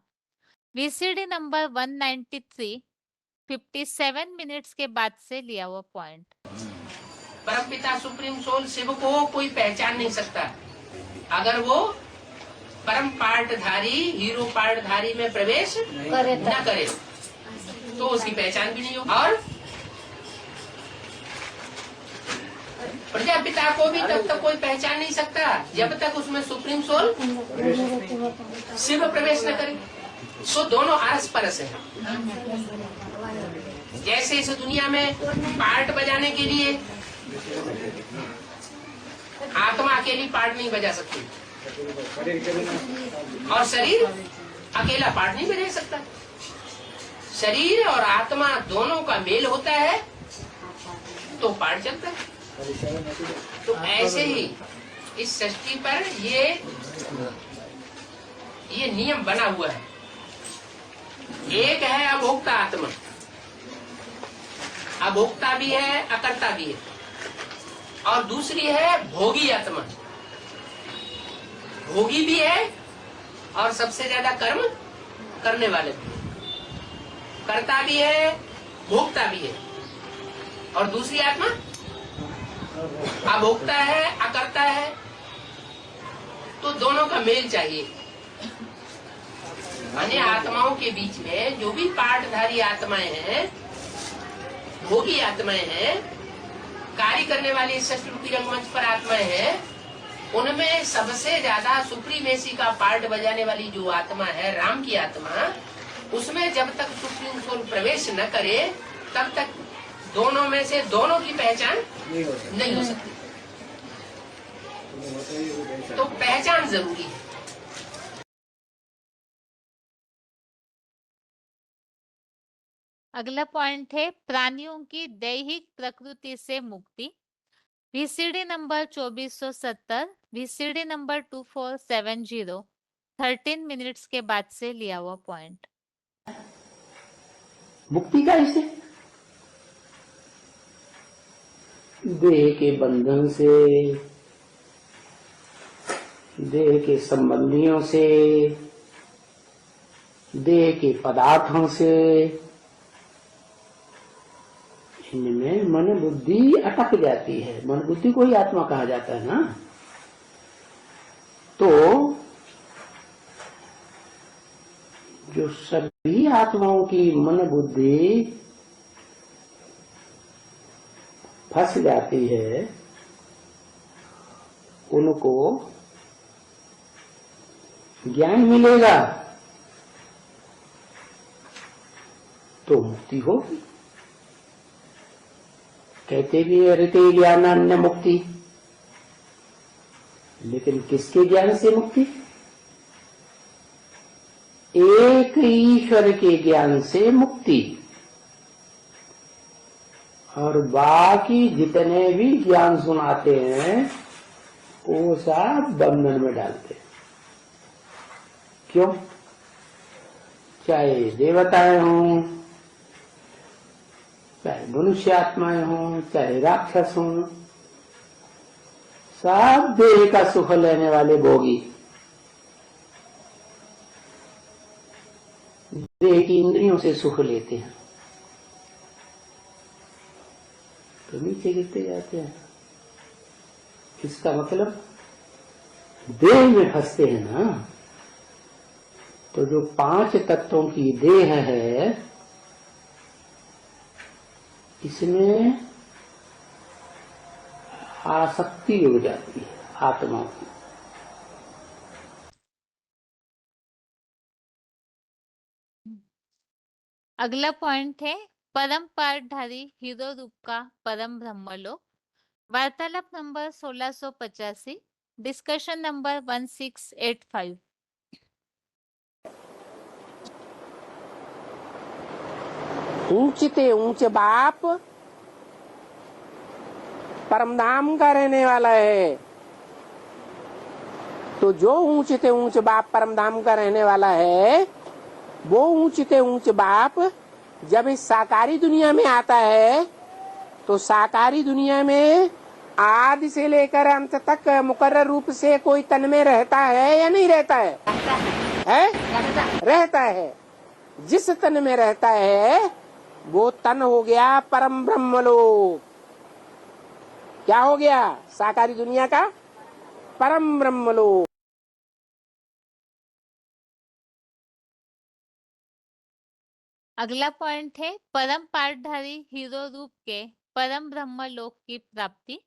वीसीडी नंबर 193 57 मिनट्स के बाद से लिया हुआ पॉइंट। परमपिता सुप्रीम सोल शिव को कोई पहचान नहीं सकता अगर वो परम पाठधारी हीरो पाठधारी में प्रवेश न करे तो उसकी पहचान भी नहीं होगी। और प्रजापिता को भी तब तक कोई पहचान नहीं सकता जब तक उसमें सुप्रीम सोल शिव प्रवेश न करे। सो दोनों आरस परस है। जैसे इस दुनिया में पार्ट बजाने के लिए आत्मा अकेली पार्ट नहीं बजा सकती और शरीर अकेला पार्ट नहीं बजा सकता। शरीर और आत्मा दोनों का मेल होता है तो पार्ट चलता है। तो ऐसे ही इस सृष्टि पर ये नियम बना हुआ है। एक है अभोक्ता आत्मा, अभोक्ता भी है अकर्ता भी है, और दूसरी है भोगी आत्मा। भोगी भी है और सबसे ज्यादा कर्म करने वाले भी, कर्ता भी है भोक्ता भी है, और दूसरी आत्मा अभोक्ता है अकर्ता है। तो दोनों का मेल चाहिए। अन्य आत्माओं के बीच में जो भी पाठधारी आत्माएं हैं, भोगी आत्माएं हैं, कार्य करने वाली षष्ठ रूपी रंगमंच पर आत्माएं हैं, उनमें सबसे ज्यादा सुप्रीमेसी का पार्ट बजाने वाली जो आत्मा है, राम की आत्मा, उसमें जब तक सुप्रीम सोल प्रवेश न करे तब तक दोनों में से दोनों की पहचान नहीं हो सकती। तो पहचान जरूरी है। अगला पॉइंट है प्राणियों की दैहिक प्रकृति से मुक्ति। VCD number 2470, VCD number 2470, 13 minutes के बाद से लिया हुआ पॉइंट। मुक्ति का इसे देह के बंधन से, देह के संबंधियों से, देह के पदार्थों से, इनमें मन बुद्धि अटक जाती है। मन बुद्धि को ही आत्मा कहा जाता है ना। तो जो सभी आत्माओं की मन बुद्धि फंस जाती है, उनको ज्ञान मिलेगा तो मुक्ति होगी। कहते भी है ऋते ज्ञानान्य मुक्ति, लेकिन किसके ज्ञान से मुक्ति? एक ईश्वर के ज्ञान से मुक्ति, और बाकी जितने भी ज्ञान सुनाते हैं वो सब बंधन में डालते हैं। क्यों? चाहे देवताएं हों, चाहे मनुष्य आत्माएं हों, चाहे राक्षस हों, सब देह का सुख लेने वाले भोगी। देह की इंद्रियों से सुख लेते हैं तो नीचे गिरते जाते हैं। इसका मतलब देह में फंसते हैं ना। तो जो 5 तत्वों की देह है, इसमें आसक्ति हो जाती है आत्मा की। अगला पॉइंट है परम पाठधारी हीरो रूप का परम ब्रह्मलोक। वार्तालाप नंबर 1685, डिस्कशन नंबर 1685। ऊंचते ऊंच बाप परमधाम का रहने वाला है। तो जो ऊंचते ऊंच बाप परमधाम का रहने वाला है, वो ऊंचते ऊंच बाप जब इस साकारी दुनिया में आता है तो साकारी दुनिया में आदि से लेकर अंत तक मुकर्रर रूप से कोई तन में रहता है या नहीं रहता है? रहता है। जिस तन में रहता है वो तन हो गया परम ब्रह्मलोक। क्या हो गया? साकारी दुनिया का परम ब्रह्मलोक। अगला पॉइंट है परम पाठधारी हीरो रूप के परम ब्रह्म लोक की प्राप्ति।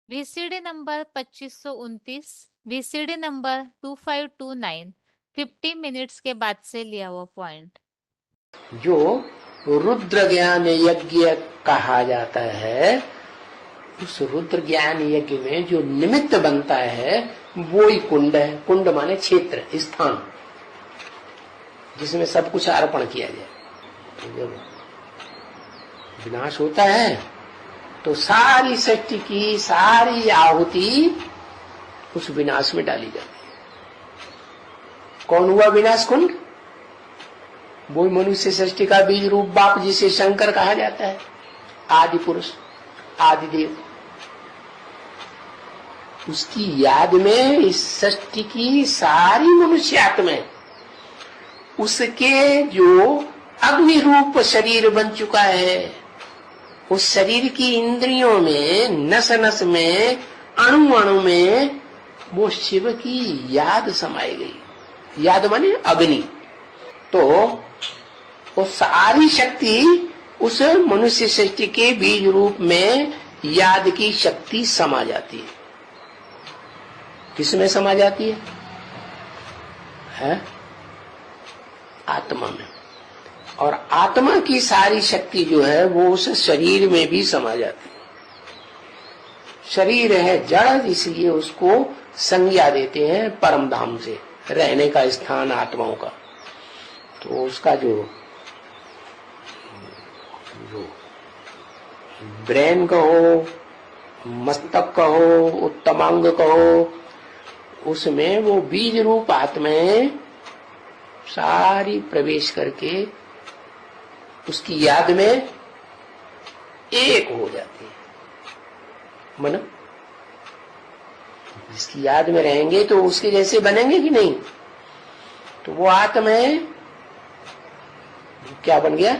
VCD number 2529, VCD number 2529, 50 minutes के बाद से लिया हुआ पॉइंट। जो रुद्र ज्ञान यज्ञ कहा जाता है, उस रुद्र ज्ञान यज्ञ में जो निमित्त बनता है वो ही कुंड है। कुंड माने क्षेत्र, स्थान, जिसमें सब कुछ अर्पण किया जाए। जब विनाश होता है तो सारी सृष्टि की सारी आहुति उस विनाश में डाली जाती है। कौन हुआ विनाश कुंड? वो मनुष्य सृष्टि का बीज रूप बाप, जिसे शंकर कहा जाता है, आदि पुरुष, आदि देव। उसकी याद में इस सृष्टि की सारी मनुष्य आत्माएं, उसके जो अग्नि रूप शरीर बन चुका है, उस शरीर की इंद्रियों में, नस नस में, अणु अणु में वो शिव की याद समाई गई। याद माने अग्नि। तो वो सारी शक्ति उस मनुष्य सृष्टि के बीज रूप में याद की शक्ति समा जाती है। किसमें समा जाती है? आत्मा में। और आत्मा की सारी शक्ति जो है वो उस शरीर में भी समा जाती है। शरीर है जड़, इसलिए उसको संज्ञा देते हैं परम धाम से, रहने का स्थान आत्माओं का। तो उसका जो ब्रेन कहो, मस्तक कहो, उत्तमांग कहो, उसमें वो बीज रूप आत्माएं सारी प्रवेश करके उसकी याद में एक हो जाती है। मन जिसकी याद में रहेंगे तो उसके जैसे बनेंगे कि नहीं? तो वो आत्माएं क्या बन गया?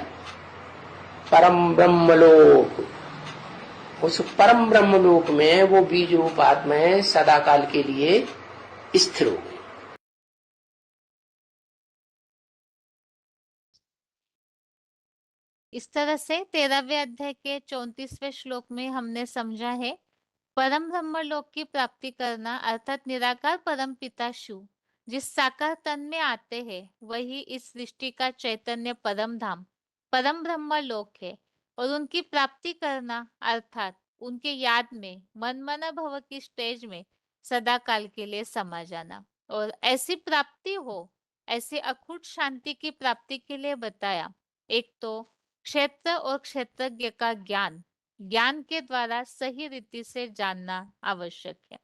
परम ब्रह्मलोक। उस परम ब्रह्मलोक में वो बीज रूप आत्माएं सदा काल के लिए स्थिर हो गई। इस तरह से 13वें अध्याय के 34वें श्लोक में हमने समझा है परम ब्रह्म लोक की प्राप्ति करना अर्थात निराकार परम पिता शिव जिस साकार तन में आते हैं वही इस सृष्टि का चैतन्य परम धाम परम ब्रह्म लोक है और उनकी प्राप्ति करना अर्थात उनके याद में मनमना भव की स्टेज में सदा काल के लिए समा जाना। और ऐसी प्राप्ति हो, ऐसी अखूट शांति की प्राप्ति के लिए बताया, एक तो क्षेत्र और क्षेत्रज्ञ का ज्ञान, ज्ञान के द्वारा सही रीति से जानना आवश्यक है।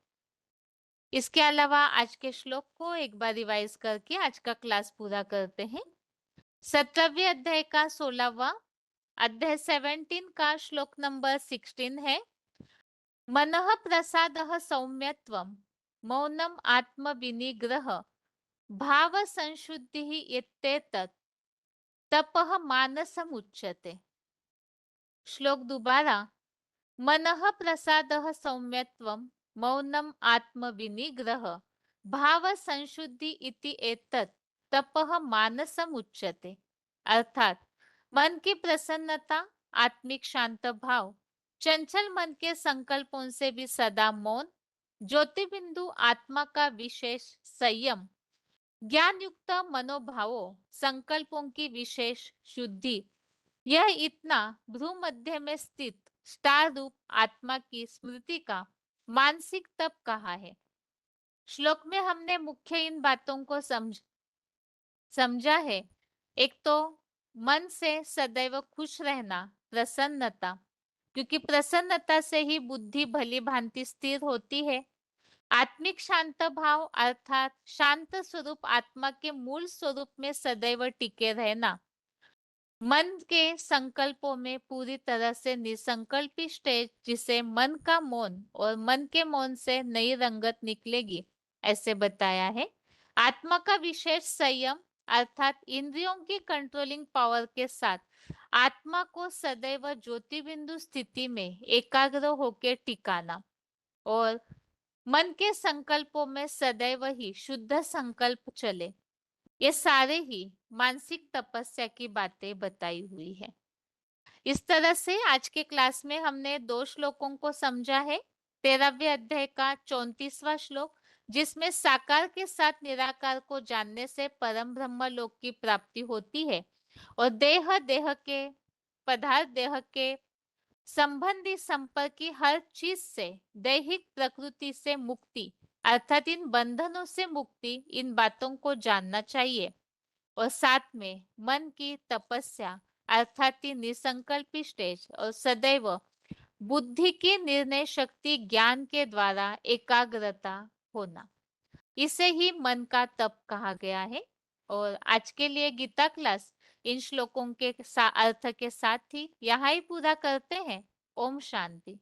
इसके अलावा आज के श्लोक को एक बार रिवाइज करके आज का क्लास पूरा करते हैं। 17वें अध्याय का 16वां अध्याय 17 का श्लोक नंबर 16 है। मनः प्रसादः सौम्यत्वं मौनम आत्म विनिग्रह भाव संशुद्धिः इत्येतत् तपः मानसम उच्यते। श्लोक दोबारा। मनः प्रसादः सौम्यत्वं मौनम आत्म विनिग्रह भाव संशुद्धि इति एतत् तपः मानसम उच्यते। अर्थात मन की प्रसन्नता, आत्मिक शांत भाव, चंचल मन के संकल्पों से भी सदा मौन, ज्योति बिंदु आत्मा का विशेष संयम, ज्ञान युक्त मनोभावों, संकल्पों की विशेष शुद्धि, यह इतना भ्रू मध्य में स्थित स्टार रूप आत्मा की स्मृति का मानसिक तप कहा है। श्लोक में हमने मुख्य इन बातों को समझा है। एक तो मन से सदैव खुश रहना, प्रसन्नता, क्योंकि प्रसन्नता से ही बुद्धि भली भांति स्थिर होती है। आत्मिक शांत भाव अर्थात शांत स्वरूप आत्मा के मूल स्वरूप में सदैव टिके रहना। मन के संकल्पों में पूरी तरह से निसंकल्पी स्टेज जिसे मन का मौन और मन के मौन से नई रंगत निकलेगी ऐसे बताया है। आत्मा का विशेष संयम अर्थात इंद्रियों की कंट्रोलिंग पावर के साथ आत्मा को सदैव ज्योति बिंदु स्थिति में एकाग्र होकर टिकाना और मन के संकल्पों में सदैव ही शुद्ध संकल्प चले। ये सारे ही मानसिक तपस्या की बातें बताई हुई है। इस तरह से आज के क्लास में हमने 2 श्लोकों को समझा है। 13वें अध्याय का 34वां श्लोक, जिसमें साकार के साथ निराकार को जानने से परम ब्रह्म लोक की प्राप्ति होती है और देह के पदार्थ, देह के संबंधी संपर्क की हर चीज से, दैहिक प्रकृति से मुक्ति अर्थात इन बंधनों से मुक्ति, इन बातों को जानना चाहिए। और साथ में मन की तपस्या अर्थात निसंकल्पी स्टेज और सदैव बुद्धि की निर्णय शक्ति ज्ञान के द्वारा एकाग्रता होना, इसे ही मन का तप कहा गया है। और आज के लिए गीता क्लास इन श्लोकों के अर्थ के साथ ही यहाँ ही पूरा करते हैं। ओम शांति।